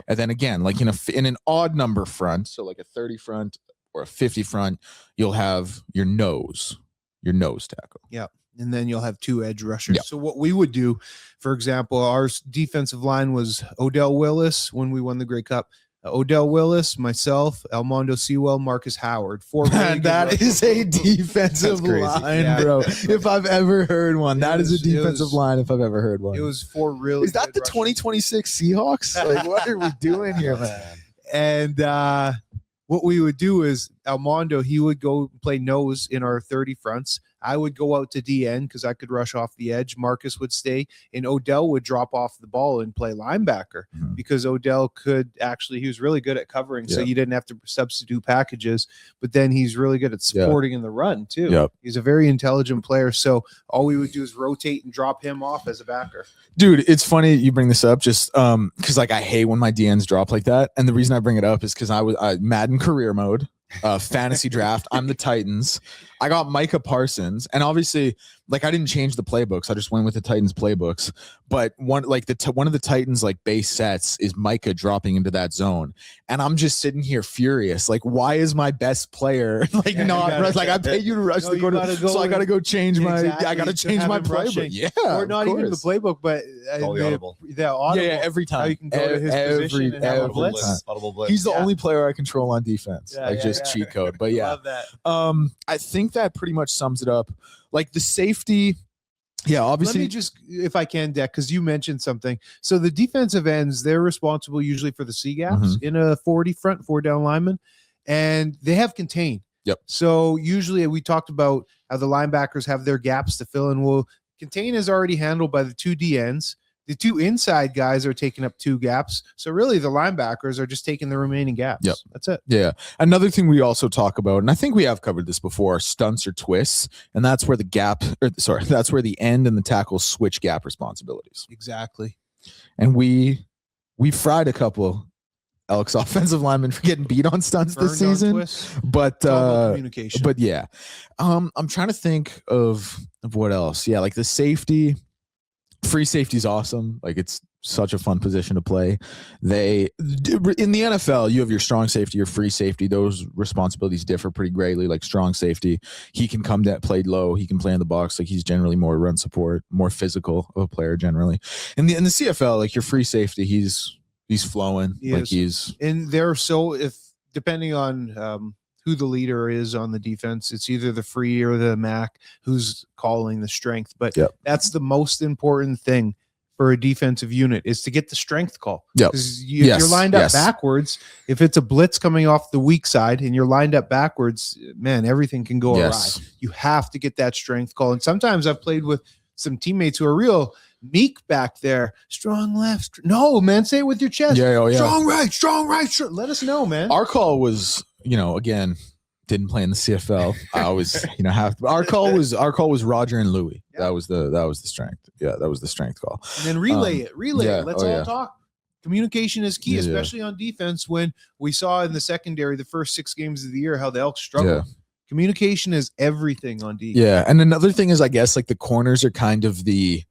And then again, like in an odd number front, so like a 30 front or a 50 front, you'll have your nose tackle. Yeah. And then you'll have 2 edge rushers. So what we would do, for example, our defensive line was Odell Willis when we won the Grey Cup. Odell Willis, myself, Almondo Sewell, Marcus Howard. 4 Man, that is a defensive line, bro. If I've ever heard one, that is a defensive line. If I've ever heard one, it was 4 really. Is that the 2026 Seahawks? Like, what are we doing here, man? And what we would do is Almondo, he would go play nose in our 30 fronts. I would go out to DN because I could rush off the edge. Marcus would stay, and Odell would drop off the ball and play linebacker because Odell he was really good at covering, so you didn't have to substitute packages, but then he's really good at supporting in the run too. He's a very intelligent player, so all we would do is rotate and drop him off as a backer. Dude, it's funny you bring this up just because like I hate when my DNs drop like that, and the reason I bring it up is because I was Madden career mode. Fantasy draft. I'm the Titans. I got Micah Parsons, and obviously, like, I didn't change the playbooks. I just went with the Titans playbooks. But one of the Titans like base sets is Micah dropping into that zone, and I'm just sitting here furious. Like, why is my best player like not like I paid you to rush the quarter, so I got to go change I got to change my playbook. Yeah, or not even the playbook, but the audible. Yeah, every time. How you can go to his position and have a blitz. He's the only player I control on defense. Cheat code. But yeah, love that. I think that pretty much sums it up. Like the safety. Yeah, obviously. Let me just, if I can, Deck, because you mentioned something. So the defensive ends, they're responsible usually for the C gaps in a 40 front, 4 down lineman, and they have contained. Yep. So usually we talked about how the linebackers have their gaps to fill in. Well, contain is already handled by the 2 D ends. The 2 inside guys are taking up 2 gaps. So really the linebackers are just taking the remaining gaps. Yep. That's it. Yeah. Another thing we also talk about, and I think we have covered this before, are stunts or twists. And that's where that's where the end and the tackle switch gap responsibilities. Exactly. And we fried a couple Elks offensive linemen for getting beat on stunts this season. But communication. But yeah. I'm trying to think of what else. Yeah, like the safety. Free safety is awesome. Like, it's such a fun position to play. In the NFL, you have your strong safety, your free safety. Those responsibilities differ pretty greatly. Like strong safety, he can come down, play low. He can play in the box. Like, he's generally more run support, more physical of a player generally. In the CFL, like your free safety, he's flowing. And they're depending on who the leader is on the defense, it's either the free or the Mac who's calling the strength. But that's the most important thing for a defensive unit, is to get the strength call. Because if you're lined up backwards, if it's a blitz coming off the weak side and you're lined up backwards, man, everything can go awry. You have to get that strength call. And sometimes I've played with some teammates who are real meek back there. Strong left. No, man, say it with your chest. Strong right, strong right. Let us know, man. Our call was, again, didn't play in the CFL. I always, our call was Roger and Louie. That was the strength. Yeah, that was the strength call. And then relay it. Let's all talk. Communication is key, especially on defense. When we saw in the secondary the first 6 games of the year how the Elks struggled. Communication is everything on defense. Yeah, and another thing is, I guess, like the corners are kind of the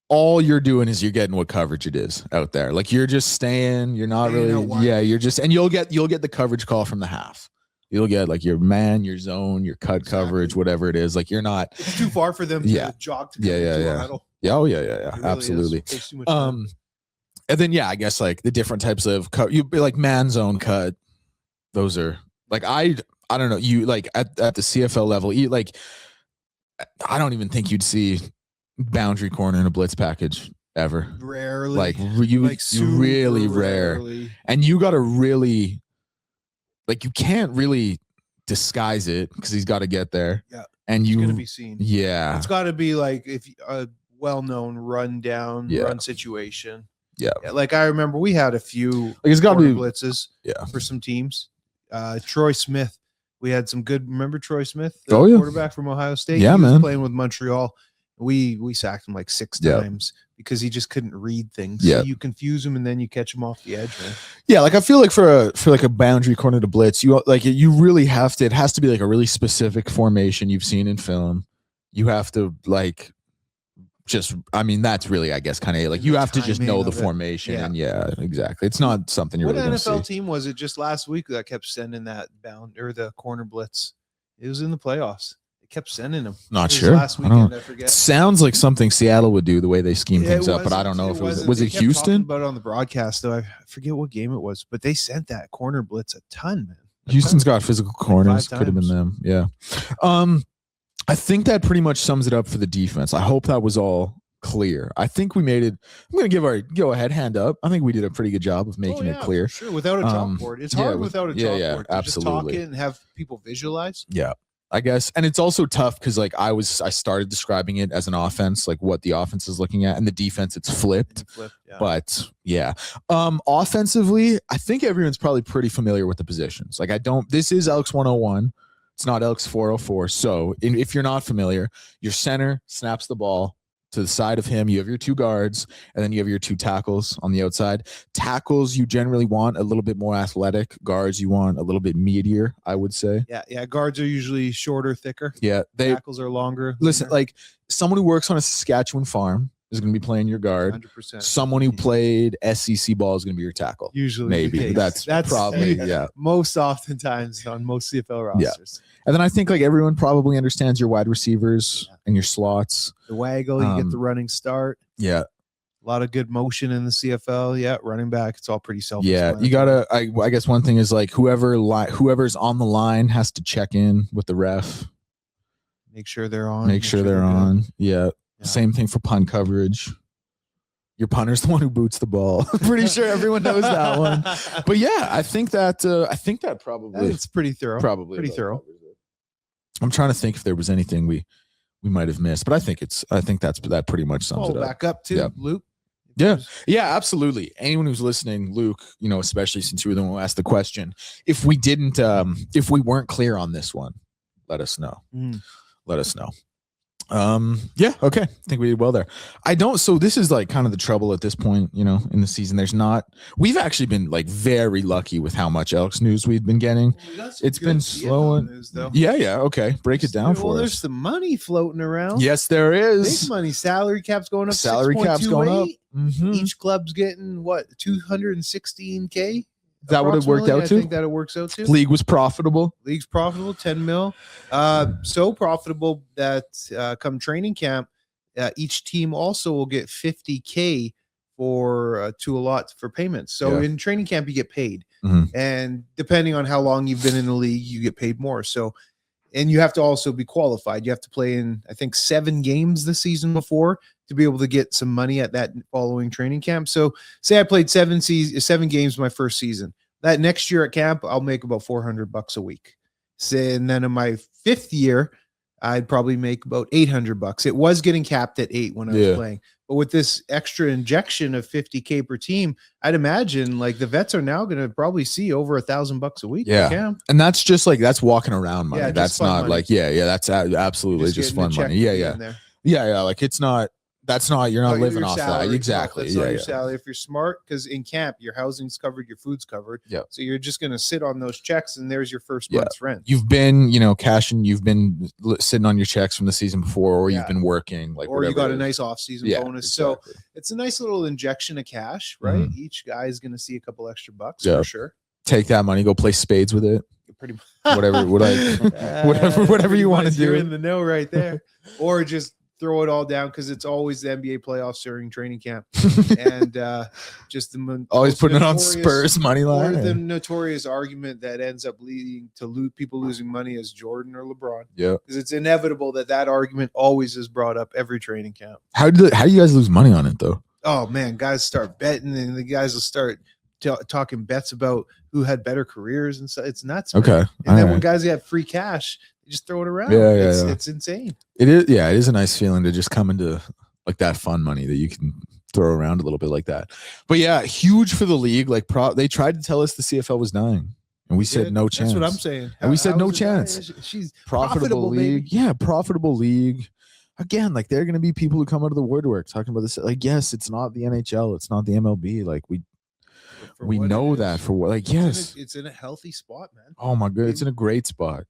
all you're doing is you're getting what coverage it is out there. Like, you're just staying, you're not really, you're just, and you'll get the coverage call from the half. You'll get like your man, your zone, your cut coverage, whatever it is. Like, you're not, it's too far for them to jog to really absolutely. And then, I guess like the different types of cut, you be like man zone cut. Those are like, I don't know, you like at the CFL level, like, I don't even think you'd see boundary corner in a blitz package ever. Rarely. Like, you really rare. And you got to really, like, you can't really disguise it because he's got to get there. Yeah. And it's going to be seen. Yeah. It's got to be like if a well-known run situation. Yeah. Like, I remember we had a few like, it's got to be blitzes for some teams. Troy Smith. We had some good. Remember Troy Smith, the quarterback from Ohio State? Yeah, he was man. Playing with Montreal. We sacked him like 6 times because he just couldn't read things. Yeah. So you confuse him and then you catch him off the edge, man. Yeah, like I feel like for like a boundary corner to blitz, you really have to. It has to be like a really specific formation you've seen in film. You have to like that's really, I guess, kind of like you have to just know the formation. And exactly. It's not something you're really going to see. What NFL team was it just last week that kept sending that bound or the corner blitz? It was in the playoffs. They kept sending them. Not sure. Last weekend, I forget. Sounds like something Seattle would do the way they scheme things up, but I don't know if it was it Houston? But on the broadcast, though, I forget what game it was, but they sent that corner blitz a ton, man. Houston's got physical corners. Could have been them. Yeah. I think that pretty much sums it up for the defense. I hope that was all clear. I think we made it. I'm going to give our go-ahead hand up. I think we did a pretty good job of making it clear. Sure, without a chalkboard. It's hard without a chalkboard. Yeah, absolutely. Just talk it and have people visualize. Yeah, I guess. And it's also tough because like I started describing it as an offense, like what the offense is looking at, and the defense, it's flipped. But yeah. Offensively, I think everyone's probably pretty familiar with the positions. Like this is Elks 101. It's not Elks 404. So if you're not familiar, your center snaps the ball, To the side of him, you have your 2 guards, and then you have your 2 tackles on the outside. Tackles, you generally want a little bit more athletic. Guards, you want a little bit meatier, I would say. Yeah. Guards are usually shorter, thicker. Yeah. Tackles are longer. Listen, leaner. like someone who works on a Saskatchewan farm is going to be playing your guard. 100%. Someone who played SEC ball is going to be your tackle. Usually, Maybe. That's probably, yeah. Most oftentimes on most CFL rosters. Yeah. And then I think like everyone probably understands your wide receivers and your slots. The waggle, you get the running start. Yeah. A lot of good motion in the CFL. Yeah, running back, it's all pretty self. Yeah, you gotta. I guess one thing is like whoever's on the line has to check in with the ref. Make sure they're on. Make sure they're on. Yeah. Same thing for punt coverage. Your punter's the one who boots the ball. Pretty sure everyone knows that one. But yeah, I think that probably it's pretty thorough. Probably pretty thorough. I'm trying to think if there was anything we might have missed, but I think that pretty much sums it up. Back up to Luke. Yeah, absolutely. Anyone who's listening, Luke, especially since you were the one who asked the question, if we weren't clear on this one, let us know. Let us know. Yeah, okay. I think we did well there. So this is like kind of the trouble at this point, in the season. We've actually been like very lucky with how much Elks news we've been getting. It's been slow. Yeah. Okay. Break it down for us. There's some money floating around. Yes, there is. Big money. Salary cap's going up. Salary cap's going up. Mm-hmm. Each club's getting what, 216K? Is that what it worked out to? I think that it works out to. League was profitable. League's profitable, 10 mil. So profitable that come training camp, each team also will get 50K to allot for payments. So in training camp, you get paid. Mm-hmm. And depending on how long you've been in the league, you get paid more. So, and you have to also be qualified. You have to play in, I think, 7 games the season before to be able to get some money at that following training camp. So say I played 7 games my first season. That next year at camp, I'll make about $400 a week. And then in my 5th year, I'd probably make about $800. It was getting capped at 8 when I was playing. But with this extra injection of 50K per team, I'd imagine like the vets are now going to probably see over $1,000 a week. Yeah. At camp. And that's just like, that's walking around money. Yeah, that's not money. Like, that's absolutely just fun money. Yeah. Like you're not living off that. Exactly. That's not your salary. If you're smart, because in camp, your housing's covered, your food's covered. Yeah. So you're just going to sit on those checks and there's your first month's rent. You've been, you've been sitting on your checks from the season before, or you've been working or you got a nice off-season bonus. Exactly. So it's a nice little injection of cash, right? Mm-hmm. Each guy is going to see a couple extra bucks for sure. Take that money, go play spades with it. Pretty much. Whatever you want to do. You're in the know right there. Or just throw it all down because it's always the NBA playoffs during training camp, and just the always putting it on Spurs money line. Or the notorious argument that ends up leading to people losing money as Jordan or LeBron. Yeah, because it's inevitable that argument always is brought up every training camp. How do you guys lose money on it though? Oh man, guys start betting, and the guys will start talking bets about who had better careers and stuff. It's nuts. Man. Okay, and then when guys get free cash, they just throw it around. It's insane. It is. Yeah, it is a nice feeling to just come into like that fun money that you can throw around a little bit like that. But yeah, huge for the league. Like they tried to tell us the CFL was dying, and we said no chance. That's what I'm saying. And we said no chance. She's profitable league. Baby. Yeah, profitable league. Again, like there are going to be people who come out of the woodwork talking about this. Like, yes, it's not the NHL, it's not the MLB. Like we know that for what, like, yes, it's in a healthy spot, man. Oh my god, it's in a great spot.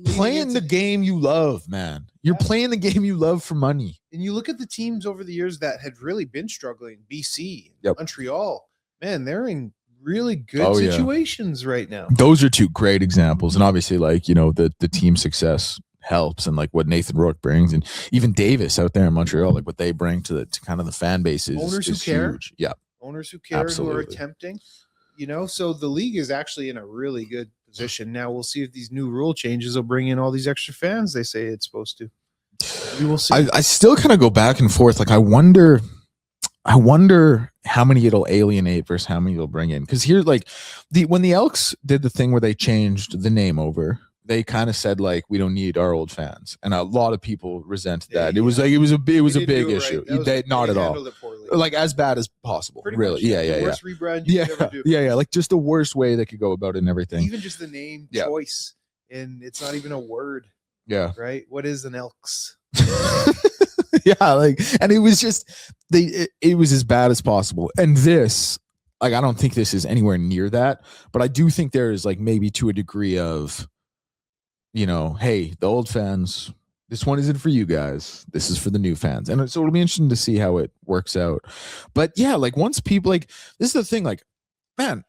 Playing the game you love, man. You're playing the game you love for money. And you look at the teams over the years that had really been struggling. BC, Montreal, man, they're in really good situations right now. Those are 2 great examples, and obviously, like the team success helps, and like what Nathan Rourke brings, and even Davis out there in Montreal, like what they bring to kind of the fan base is owners who care. Huge. Yeah. Owners who care, who are attempting, so the league is actually in a really good position. Now we'll see if these new rule changes will bring in all these extra fans they say it's supposed to. We will see. I still kind of go back and forth. Like I wonder how many it'll alienate versus how many it'll bring in. Because here, like when the Elks did the thing where they changed the name over, they kind of said like we don't need our old fans, and a lot of people resented that. It was like it was a big issue. Not at all. Like as bad as possible. Pretty really. Much, yeah. Worst rebrand you could ever do. Yeah. Like just the worst way they could go about it and everything. Even just the name choice, and it's not even a word. Yeah. Right. What is an Elks? Yeah, like, and it was just it was as bad as possible. And this, like, I don't think this is anywhere near that, but I do think there is like maybe to a degree of, hey, the old fans, this one isn't for you guys. This is for the new fans. And so it'll be interesting to see how it works out. But yeah, like once people like, this is the thing, like, man,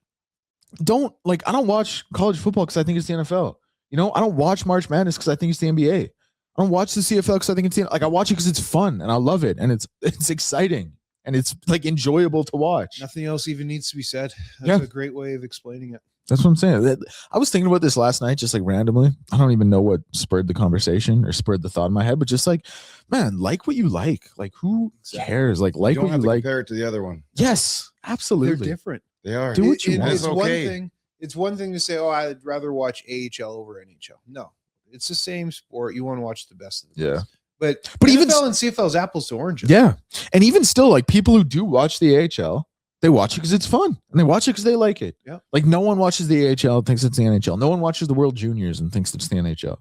I don't watch college football because I think it's the NFL. I don't watch March Madness because I think it's the NBA. I don't watch the CFL because I think it's I watch it because it's fun and I love it and it's exciting and it's like enjoyable to watch. Nothing else even needs to be said. That's a great way of explaining it. That's what I'm saying. I was thinking about this last night, just like randomly. I don't even know what spurred the conversation or spurred the thought in my head, but just like, man, like what you like. Like, who cares? Like what you like. Compare it to the other one. Yes, absolutely. They're different. They are. Do what you want. It's one thing. It's one thing to say, "Oh, I'd rather watch AHL over NHL." No, it's the same sport. You want to watch the best of the best. But even NFL and CFL is apples to oranges. Yeah, and even still, like people who do watch the AHL, they watch it because it's fun, and they watch it because they like it. Yeah, like no one watches the AHL and thinks it's the NHL. No one watches the World Juniors and thinks it's the NHL.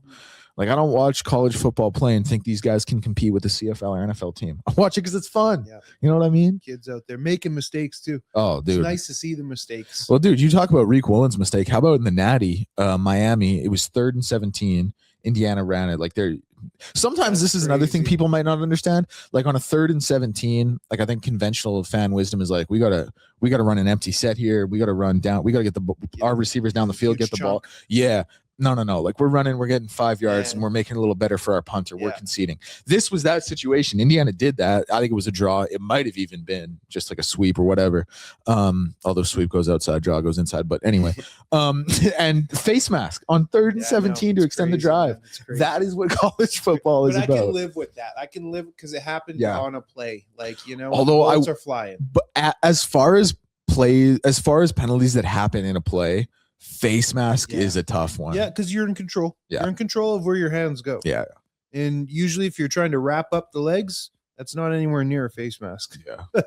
Like I don't watch college football play and think these guys can compete with the CFL or NFL team. I watch it because it's fun. Yeah. You know what I mean? Kids out there making mistakes too. Oh, dude. It's nice to see the mistakes. Well, dude, you talk about Reek Woolen's mistake. How about in the Natty, Miami? It was 3rd and 17. Indiana ran it. Like sometimes this is another thing people might not understand. Like on a 3rd and 17, like I think conventional fan wisdom is like, we gotta run an empty set here. We gotta run down. We gotta get our receivers down the field, get the ball. Yeah. No. Like we're getting 5 yards and we're making it a little better for our punter. We're conceding. This was that situation. Indiana did that. I think it was a draw. It might have even been just like a sweep or whatever. Although sweep goes outside, draw goes inside. But anyway, and face mask on 3rd and 17 to extend the drive. That is what college football is about. I can live with that. I can live because it happened on a play. Like, although bullets are flying. But as far as penalties that happen in a play, face mask is a tough one. Yeah, because you're in control. Yeah. You're in control of where your hands go. Yeah. And usually if you're trying to wrap up the legs, that's not anywhere near a face mask.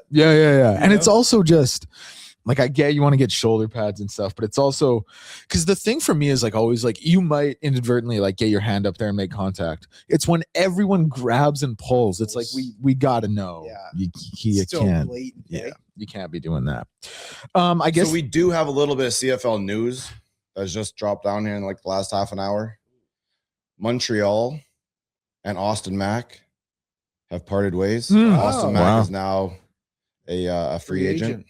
Yeah. And it's also just like, I get you want to get shoulder pads and stuff, but it's also because the thing for me is like always like you might inadvertently like get your hand up there and make contact. It's when everyone grabs and pulls. It's like we gotta know. Yeah. You can't. Blatant, yeah. You can't be doing that. I guess so we do have a little bit of CFL news that's just dropped down here in like the last half an hour. Montreal and Austin Mack have parted ways. Austin Mack is now a free agent.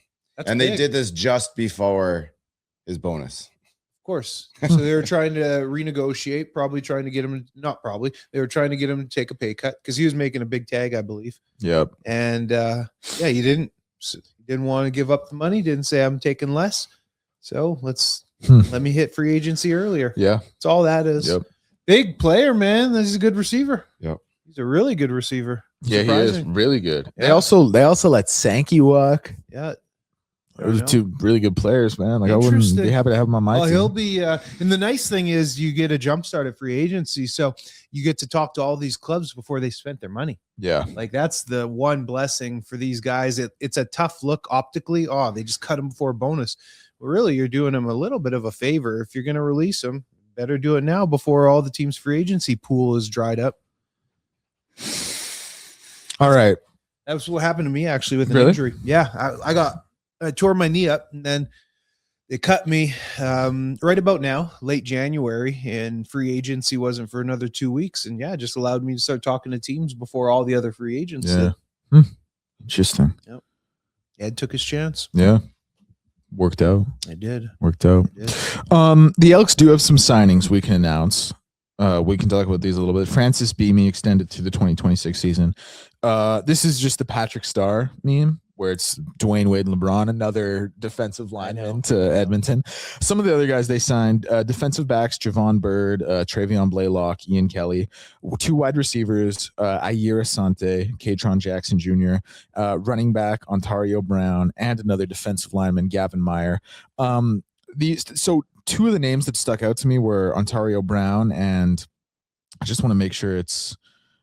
And they did this just before his bonus. Of course. So they were trying to renegotiate, probably trying to get him, not probably, they were trying to get him to take a pay cut because he was making a big tag, I believe. Yep. And he didn't want to give up the money, didn't say I'm taking less. So let me hit free agency earlier. Yeah. That's all that is. Yep. Big player, man. This is a good receiver. Yep. He's a really good receiver. Yeah, he is really good. Yeah. They also let Sankey walk. Yeah. Those are two really good players, man. Like I wouldn't be happy to have him on my team. He'll be and the nice thing is you get a jump start at free agency. So you get to talk to all these clubs before they spent their money. Yeah. Like that's the one blessing for these guys. It's a tough look optically. Oh, they just cut him before bonus. But really, you're doing them a little bit of a favor. If you're going to release them, better do it now before all the team's free agency pool is dried up. All right. That was what happened to me actually with an injury. Yeah. I tore my knee up and then they cut me right about now, late January, and free agency wasn't for another 2 weeks. And it just allowed me to start talking to teams before all the other free agents. Yeah. Interesting. Yep. Ed took his chance. Yeah. Worked out. I did. Worked out. The Elks do have some signings we can announce. We can talk about these a little bit. Francis Beamie extended to the 2026 season. This is just the Patrick Starr meme where it's Dwayne Wade and LeBron, another defensive lineman to Edmonton. Some of the other guys they signed, defensive backs, Javon Bird, Travion Blaylock, Ian Kelly, 2 wide receivers, Ayer Asante, Katron Jackson Jr., running back, Ontario Brown, and another defensive lineman, Gavin Meyer. So 2 of the names that stuck out to me were Ontario Brown, and I just want to make sure it's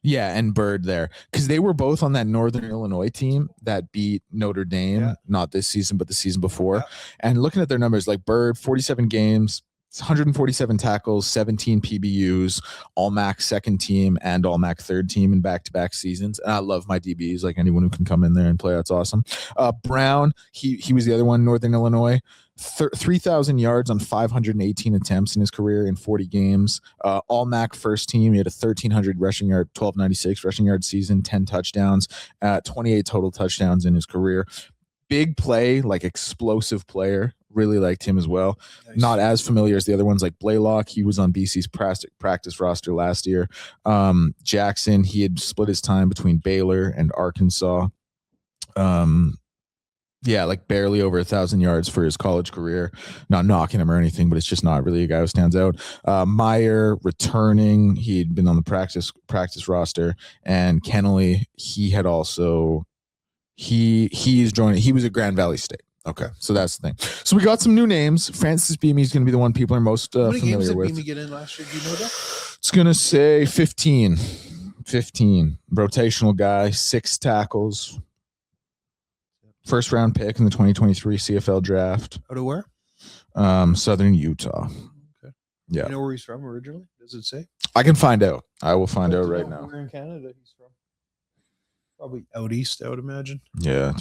and Bird there, because they were both on that Northern Illinois team that beat Notre Dame, not this season, but the season before. And looking at their numbers, like Bird, 47 games, 147 tackles, 17 PBUs, All-MAC second team and All-MAC third team in back-to-back seasons. And I love my DBs, like anyone who can come in there and play. That's awesome. Brown, he was the other one, Northern Illinois. 3,000 yards on 518 attempts in his career in 40 games. All-MAC first team. He had a 1,300 rushing yard, 1,296 rushing yard season, 10 touchdowns, 28 total touchdowns in his career. Big play, like explosive player. Really liked him as well. Nice. Not as familiar as the other ones like Blaylock. He was on BC's practice roster last year. Jackson, he had split his time between Baylor and Arkansas. Yeah, like barely over 1,000 yards for his college career. Not knocking him or anything, but it's just not really a guy who stands out. Meyer returning. He'd been on the practice roster. And Kennelly, he had also he's joining. He was at Grand Valley State. Okay, so that's the thing. So we got some new names. Francis Beamie is going to be the one people are most familiar with. How many games did Beamie get in last year? Do you know that? It's going to say 15. 15. Rotational guy, 6 tackles. First round pick in the 2023 CFL draft. Out of where? Southern Utah. Okay. Yeah. You know where he's from originally? Does it say? I can find out. I will find out right now. Where in Canada he's from? Probably out east, I would imagine. Yeah, it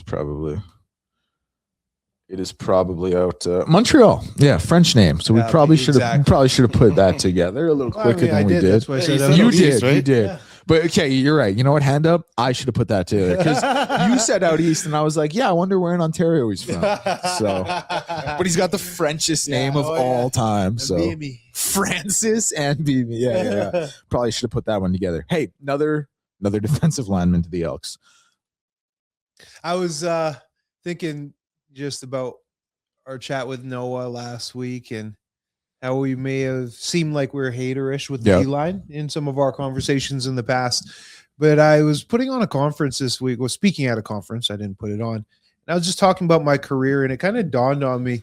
is probably out Montreal. Yeah, French name. So we probably should have put that together a little quicker than we did. That's why I said you out did, east, right? you did. Yeah. But okay, you're right. You know what? Hand up. I should have put that together because you said out east, and I was like, yeah, I wonder where in Ontario he's from. So, but he's got the Frenchest name of all time. So Beamie. Francis and Beamie. Yeah. Probably should have put that one together. Hey, another defensive lineman to the Elks. I was thinking just about our chat with Noah last week and how we may have seemed like we were haterish with the D-line in some of our conversations in the past. But I was putting on a conference this week. Well, speaking at a conference, I didn't put it on. And I was just talking about my career, and it kind of dawned on me.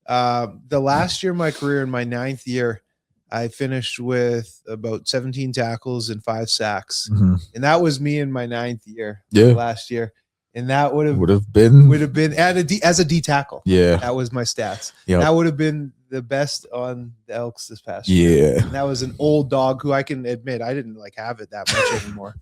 The last year of my career, in my 9th year, I finished with about 17 tackles and 5 sacks. Mm-hmm. And that was me in my 9th year last year. And that would have been as a D tackle. Yeah, that was my stats. Yep. That would have been the best on the Elks this past year. Yeah, and that was an old dog who I can admit I didn't like have it that much anymore.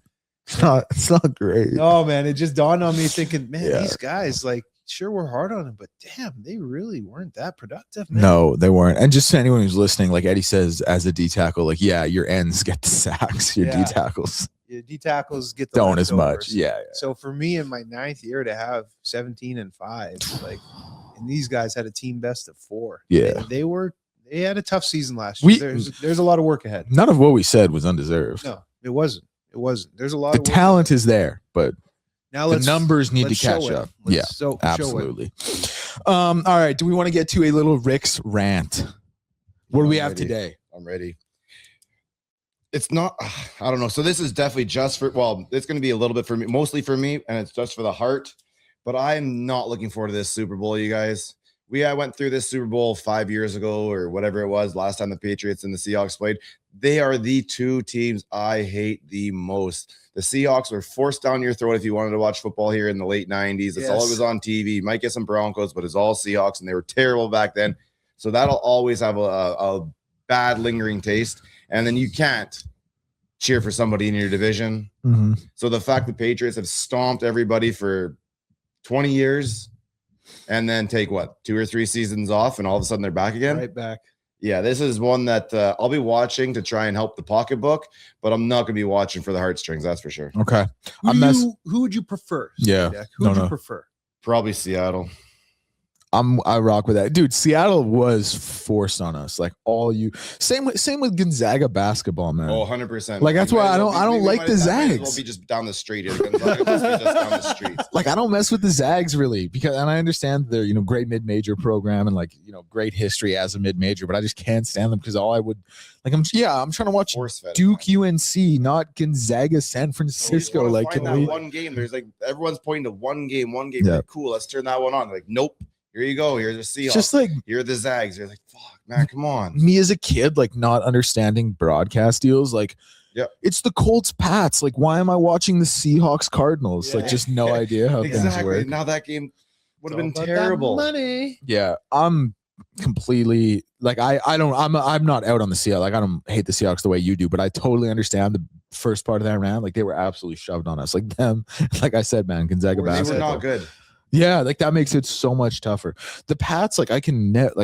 It's not great. No, man, it just dawned on me thinking, man, these guys, like, sure, we're hard on them, but damn, they really weren't that productive, man. No, they weren't. And just to anyone who's listening, like Eddie says, as a D tackle, like, yeah, your ends get the sacks, your D tackles. Yeah, D tackles get the don't as much. Yeah. So for me in my 9th year to have 17 and 5, like, and these guys had a team best of 4. Yeah. They had a tough season last year. There's a lot of work ahead. None of what we said was undeserved. No, it wasn't. There's a lot of talent is there, but now the numbers need to catch up. Absolutely. All right. Do we want to get to a little Rick's rant? What do we have today? I'm ready. It's not, I don't know. So this is definitely just for, it's going to be a little bit for me, mostly for me, and it's just for the heart. But I'm not looking forward to this Super Bowl, you guys. I went through this Super Bowl 5 years ago or whatever it was, last time the Patriots and the Seahawks played. They are the 2 teams I hate the most. The Seahawks were forced down your throat if you wanted to watch football here in the late 90s. That's all it was on TV. You might get some Broncos, but it's all Seahawks, and they were terrible back then. So that'll always have a bad lingering taste. And then you can't cheer for somebody in your division. Mm-hmm. So the fact the Patriots have stomped everybody for 20 years and then take 2 or 3 seasons off, and all of a sudden they're back again. Right back. Yeah, this is one that I'll be watching to try and help the pocketbook, but I'm not going to be watching for the heartstrings. That's for sure. Okay. Who would you prefer? Yeah. Who would you prefer? Probably Seattle. I rock with that, dude. Seattle was forced on us, like same with Gonzaga basketball, man. Oh, 100%. Like that's why I don't like the Zags. We'll be just down the street here. Gonzaga must be just down the street. Like I don't mess with the Zags really, because, and I understand they're great mid-major program and great history as a mid-major, but I just can't stand them because all I would I'm trying to watch Duke UNC, not Gonzaga San Francisco. Like that one game, there's everyone's pointing to one game. Yeah. Like, cool, let's turn that one on. Like, nope. Here you go. Here's the Seahawks. Just like you're the Zags. You're like, fuck, man, come on. Me as a kid, not understanding broadcast deals, it's the Colts Pats. Like, why am I watching the Seahawks Cardinals? Yeah. Just no idea how things work. Now that game would have been terrible. Money. Yeah, I'm completely like I'm not out on the Seahawks. Like I don't hate the Seahawks the way you do, but I totally understand the first part of that round. Like they were absolutely shoved on us. Like them, like I said, man, Gonzaga They were basketball. not good. Yeah, like that makes it so much tougher. The Pats, like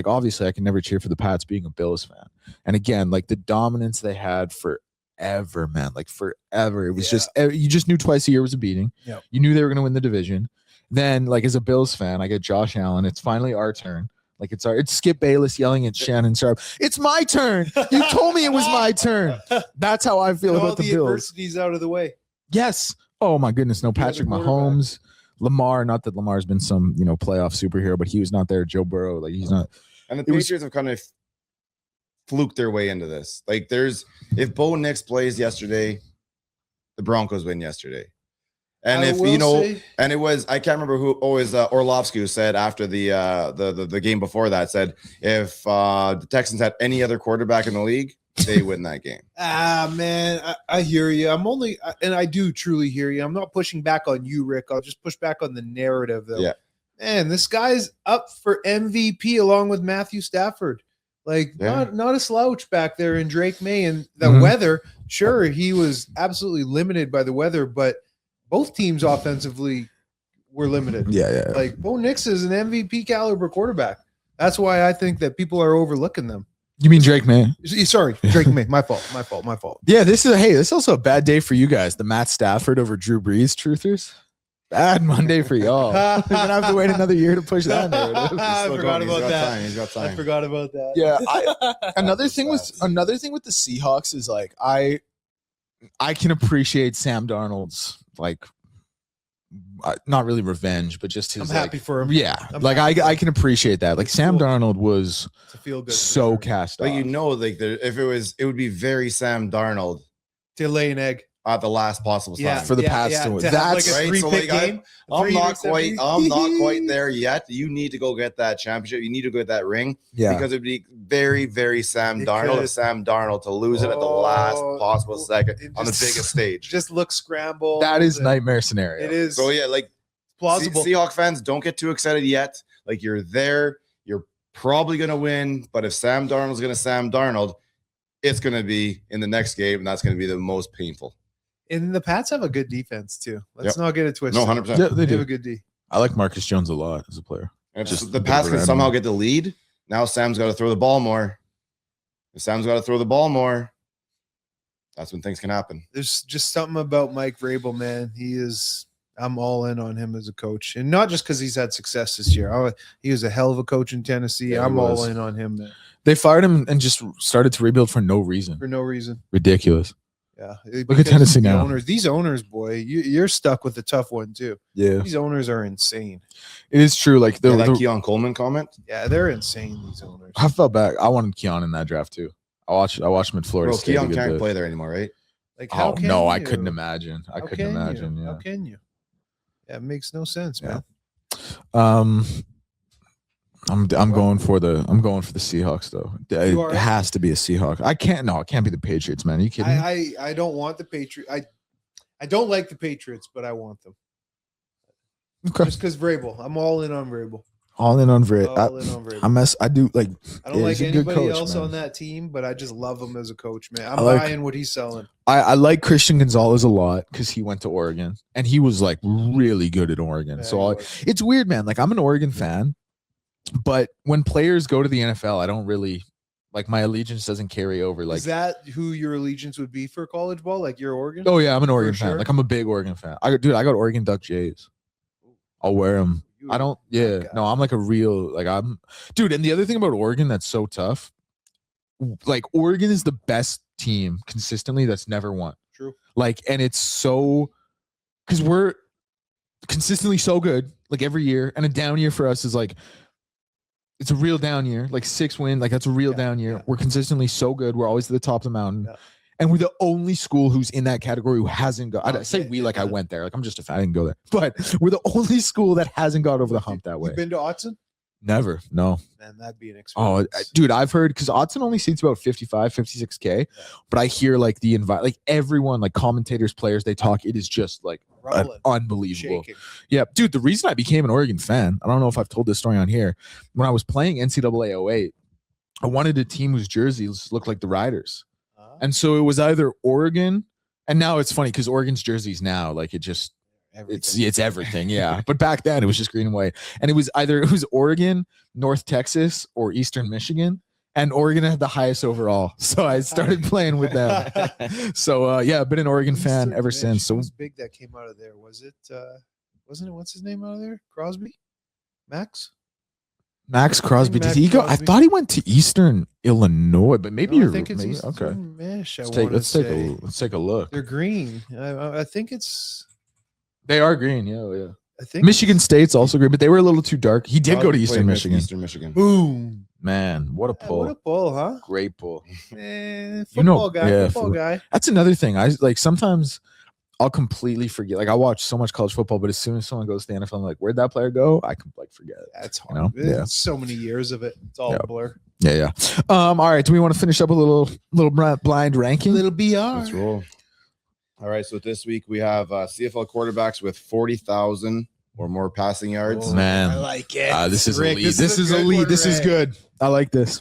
obviously I can never cheer for the Pats being a Bills fan. And again, like the dominance they had forever, man, like forever. It was just you just knew twice a year was a beating. Yep. You knew they were going to win the division. Then, like as a Bills fan, I get Josh Allen. It's finally our turn. Like it's Skip Bayless yelling at Shannon Sharp. It's my turn. You told me it was my turn. That's how I feel about the Bills. Adversity's out of the way. Yes. Oh my goodness. No Patrick Mahomes. Lamar, not that Lamar's been some, playoff superhero, but he was not there. Joe Burrow, like he's not. And the Patriots have kind of fluked their way into this. Like if Bo Nix plays yesterday, the Broncos win yesterday. And and it was, I can't remember who, always Orlovsky who said after the game before that, said if the Texans had any other quarterback in the league, they win that game. Man, I hear you. And I do truly hear you. I'm not pushing back on you, Rick. I'll just push back on the narrative, though. Yeah. Man, this guy's up for MVP along with Matthew Stafford. Like, not a slouch back there in Drake May. And the weather, sure, he was absolutely limited by the weather, but both teams offensively were limited. Yeah. Like, Bo Nix is an MVP caliber quarterback. That's why I think that people are overlooking them. You mean Drake May? Sorry, Drake May. My fault. Yeah, this is also a bad day for you guys. The Matt Stafford over Drew Brees truthers. Bad Monday for y'all. You're gonna have to wait another year to push that narrative. I forgot about that. He's got time. I forgot about that. Yeah. Another thing with the Seahawks is like I can appreciate Sam Darnold's like not really revenge, but just his. I'm happy for him. Yeah, I can appreciate that. Like Sam Darnold was feel good so cast off. Like it would be very Sam Darnold to lay an egg at the last possible time for the Pats to win. That's like a right. So like game. I'm not quite there yet. You need to go get that championship. You need to go get that ring. Yeah. Because it'd be very, very Sam Darnold to lose it at the last possible second on the biggest stage. Just look scrambled. That is nightmare scenario. It is. So yeah, like plausible. Seahawks fans, don't get too excited yet. Like you're there, you're probably gonna win. But if Sam Darnold's gonna Sam Darnold, it's gonna be in the next game, and that's gonna be the most painful. And the Pats have a good defense too. Let's not get it twisted. No, 100%. Yeah, they do have a good D. I like Marcus Jones a lot as a player. And if the Pats can somehow get the lead, now Sam's got to throw the ball more. If Sam's got to throw the ball more, that's when things can happen. There's just something about Mike Vrabel, man. I'm all in on him as a coach. And not just because he's had success this year. He was a hell of a coach in Tennessee. Yeah, I'm all in on him, man. They fired him and just started to rebuild for no reason. Ridiculous. Yeah. Look at Tennessee now. These owners, boy, you're stuck with the tough one too. Yeah. These owners are insane. It is true. Like that Keon Coleman comment. Yeah, they're insane, these owners. I felt bad. I wanted Keon in that draft too. I watched him in Florida State. Keon can't play there anymore, right? Like, how can no, you? I couldn't imagine. Yeah. How can you? Yeah, it makes no sense, man. I'm going for the Seahawks though. It has to be a Seahawk. It can't be the Patriots, man. Are you kidding me? I don't want the Patriots. I don't like the Patriots, but I want them. Okay. Just because Vrabel. I'm all in on Vrabel. All in on Vrabel. I do like. I don't like anybody else on that team, but I just love him as a coach, man. I'm buying what he's selling. I like Christian Gonzalez a lot because he went to Oregon and he was like really good at Oregon. Yeah, so it's weird, man. Like I'm an Oregon fan, but when players go to the NFL, I don't really like my allegiance doesn't carry over. Like, is that who your allegiance would be for college ball? Like you're Oregon? Oh yeah, I'm an Oregon fan. Sure. Like I'm a big Oregon fan. I got Oregon Duck Jays. I'll wear them. I don't. Yeah, no, I'm like a real dude. And the other thing about Oregon that's so tough, like Oregon is the best team consistently that's never won. True. Like, and it's so because we're consistently so good, like every year, and a down year for us is like it's a real down year, like 6 win, like that's a real down year. Yeah. We're consistently so good. We're always at the top of the mountain. Yeah. And we're the only school who's in that category who hasn't got. I say we like I went there. Like I'm just a fan. I didn't go there, but we're the only school that hasn't got over the hump that way. You've been to Autzen? Never. No. Man, that'd be an Oh, experience. dude, I've heard because Autzen only seats about 55, 56K, but I hear like like everyone, like commentators, players, they talk. It is just like Rumbling, unbelievable. shaking. Yeah, dude. The reason I became an Oregon fan, I don't know if I've told this story on here. When I was playing NCAA 08, I wanted a team whose jerseys looked like the Riders, and so it was either Oregon, and now it's funny because Oregon's jerseys now, like it just. Everything. It's everything, yeah. But back then it was just green and white, and it was Oregon, North Texas, or Eastern Michigan, and Oregon had the highest overall. So I started playing with them. So yeah, I've been an Oregon fan Eastern ever since. So was big that came out of there. Was it? Wasn't it? What's his name out of there? Crosby, Max Crosby, did Max he go? I Crosby. thought he went to Eastern Illinois, but maybe No, I you're think it's maybe, Eastern okay. Mich, Let's take a look. They're green. I think it's. They are green, yeah. I think Michigan State's also green, but they were a little too dark. He did go to Eastern Michigan. Eastern Michigan. Boom. Man, what a Yeah, pull! what a pull, huh? Great pull. Football guy. yeah, Football guy. That's another thing. I like sometimes I'll completely forget. Like I watch so much college football, but as soon as someone goes to the NFL, I'm like, where'd that player go? I can like forget it. That's hard. You know? Yeah. It's so many years of it. It's all Yeah. a blur. Yeah. All right. Do we want to finish up a little blind ranking? Little BR. Let's roll. All right, so this week we have CFL quarterbacks with 40,000 or more passing yards. Oh, Man. I like it. This is Rick, elite. This is a good elite. one, This is Rick. good. I like this.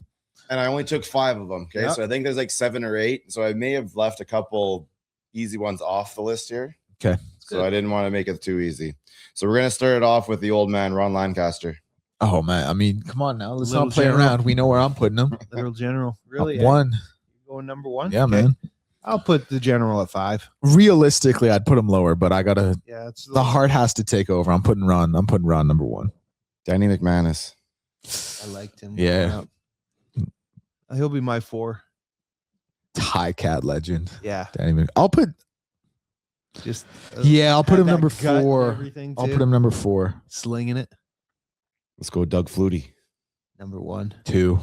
And I only took 5 of them. Okay, Yep. so I think there's like 7 or 8. So I may have left a couple easy ones off the list here. Okay. So I didn't want to make it too easy. So we're gonna start it off with the old man, Ron Lancaster. Oh man. I mean, come on now. Let's Little not play general. around. We know where I'm putting them. Literal general. Really? One. Going number 1? Yeah, Okay. man. I'll put the general at 5. Realistically, I'd put him lower, but I gotta. Yeah, it's The heart has to take over. I'm putting Ron number 1. Danny McManus. I liked him. Yeah. He'll be my 4. High cat legend. Yeah. I'll put. Just Yeah, I'll put had him that number gut and 4. everything, I'll too. put him number 4. Slinging it. Let's go Doug Flutie. Number 1. 2.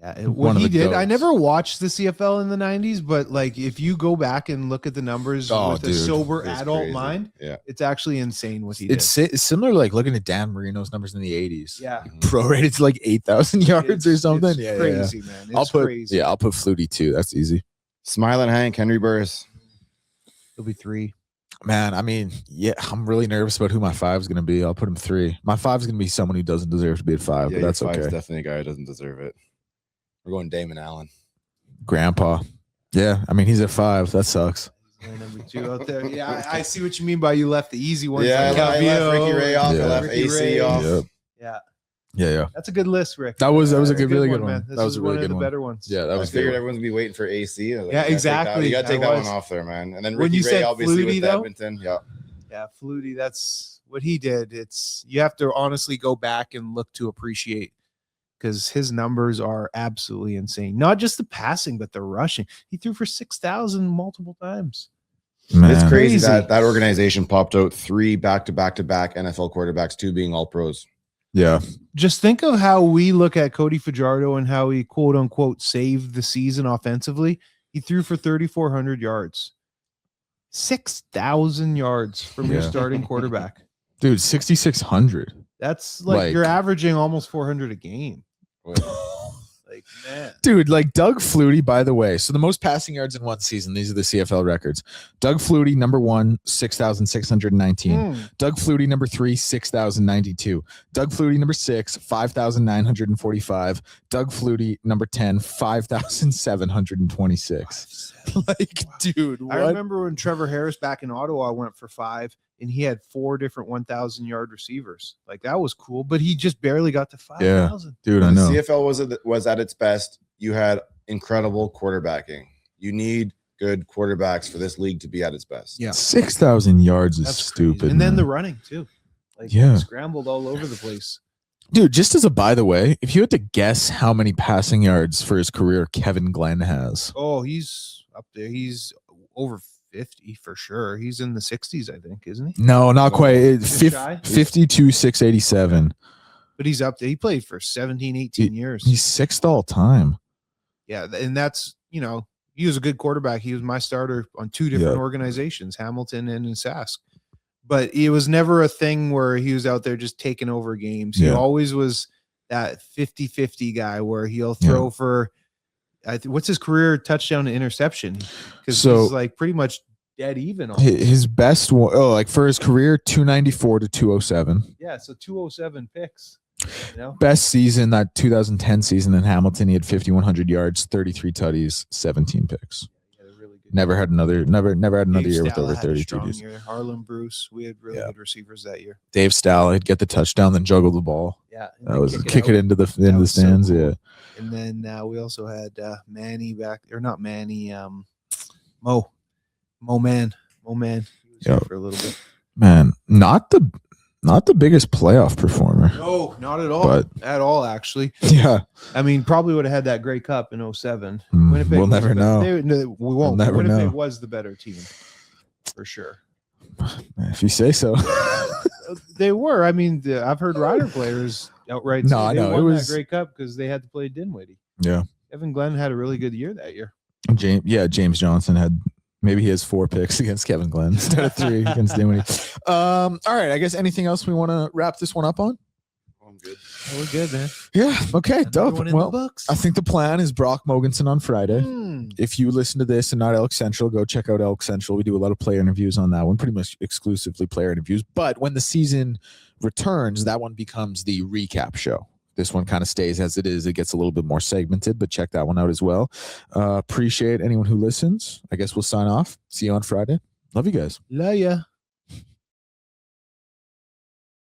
Yeah, One what of he the did. I goats. never watched the CFL in the 90s, but like if you go back and look at the numbers Oh, with a dude. sober It's adult crazy. mind, Yeah. it's actually insane what he It's similar to like looking at Dan Marino's numbers in the 80s. did. Yeah. Prorated to like 8,000 yards or something. It's Yeah, crazy, man. It's I'll put crazy. I'll put Flutie 2. That's easy. Smiling Hank, Henry Burris. It'll be 3. Man, I mean, yeah, I'm really nervous about who my 5 is going to be. I'll put him 3. My 5 is going to be someone who doesn't deserve to be at 5, but that's your 5's okay. definitely a guy who doesn't deserve it. We're going Damon Allen. Grandpa. Yeah, I mean, he's at 5. That sucks. Number 2 out there. Yeah, I see what you mean by you left the easy ones. Yeah, like I left Calvillo. Ricky Ray off. Yeah. I left Ricky AC Ray. off. Yep. Yeah, Yeah. that's a good list, Rick. That was a That's good, really good man. one. This That was is a really one good of the one. better ones. Yeah, that I was figured good. everyone's gonna be waiting for AC. I was like, Yeah, you gotta take exactly. You got to take I that was. one off there, man. And then When Ricky you Ray, said obviously, Flutie, with though? Edmonton. Yeah. Yeah, Flutie, that's what he did. It's you have to honestly go back and look to appreciate because his numbers are absolutely insane. Not just the passing, but the rushing. He threw for 6,000 multiple times. Man. It's crazy Crazy. that organization popped out 3 back-to-back NFL quarterbacks, 2 being all pros. Yeah. Just think of how we look at Cody Fajardo and how he quote unquote saved the season offensively. He threw for 3,400 yards, 6,000 yards from your Yeah. starting quarterback. Dude, 6,600. That's like you're Like- averaging almost 400 a game. Like, man. Dude, like Doug Flutie, by the way. So the most passing yards in one season, these are the CFL records. Doug Flutie, number 1, 6,619. Doug Flutie, number 3, 6,092. Doug Flutie, number 6, 5,945. Doug Flutie, number 10, 5,726. Like, dude, what? I remember when Trevor Harris back in Ottawa went for 5 and he had 4 different 1,000-yard receivers. Like, that was cool, but he just barely got to 5,000. Dude, I When the know. CFL was at its best. You had incredible quarterbacking. You need good quarterbacks for this league to be at its best. Yeah. 6,000 yards is That's crazy. stupid. And then man. the running, too. Like, Yeah. scrambled all over the place. Dude, just as a by the way, if you had to guess how many passing yards for his career Kevin Glenn has. Oh, he's up there. He's over 50 for sure. He's in the 60s, I think, isn't he? No, not quite. Just shy? 52, 687. But he's up there. He played for 17, 18 years. He's 6th all time. Yeah, and that's, he was a good quarterback. He was my starter on 2 different Yeah. organizations, Hamilton and in Sask. but it was never a thing where he was out there just taking over games. He always was that 50-50 guy where he'll throw for what's his career touchdown to interception? Because he's like pretty much dead even. Almost. His best one, like for his career, 294 to 207. Yeah, so 207 picks. Best season, that 2010 season in Hamilton, he had 5,100 yards, 33 tutties, 17 picks. Never had another year with over 30 TDs. Harlan Bruce, we had really good receivers that year. Dave Stahl, he'd get the touchdown, then juggle the ball. Yeah, that was kick it into the stands. So cool. Yeah, and then we also had Manny back, or not Manny, Mo Man. He was here for a little bit. Man, not the biggest playoff performer. No, not at all. Actually, yeah. I mean, probably would have had that Grey Cup in 2007. We'll never know. We won't. Winnipeg was the better team, for sure. If you say so. They were. I mean, I've heard Rider players outright say they won that Grey Cup because they had to play Dinwiddie. Yeah. Evan Glenn had a really good year that year. James Johnson had. Maybe he has 4 picks against Kevin Glenn instead of 3 against Dinwiddie. All right. I guess anything else we want to wrap this one up on? I'm good. We're good, man. Yeah. Okay. Dope. Well, I think the plan is Brock Mogensen on Friday. If you listen to this and not Elk Central, go check out Elk Central. We do a lot of player interviews on that one, pretty much exclusively player interviews. But when the season returns, that one becomes the recap show. This one kind of stays as it is. It gets a little bit more segmented, but check that one out as well. Appreciate anyone who listens. I guess we'll sign off. See you on Friday. Love you guys. Love ya.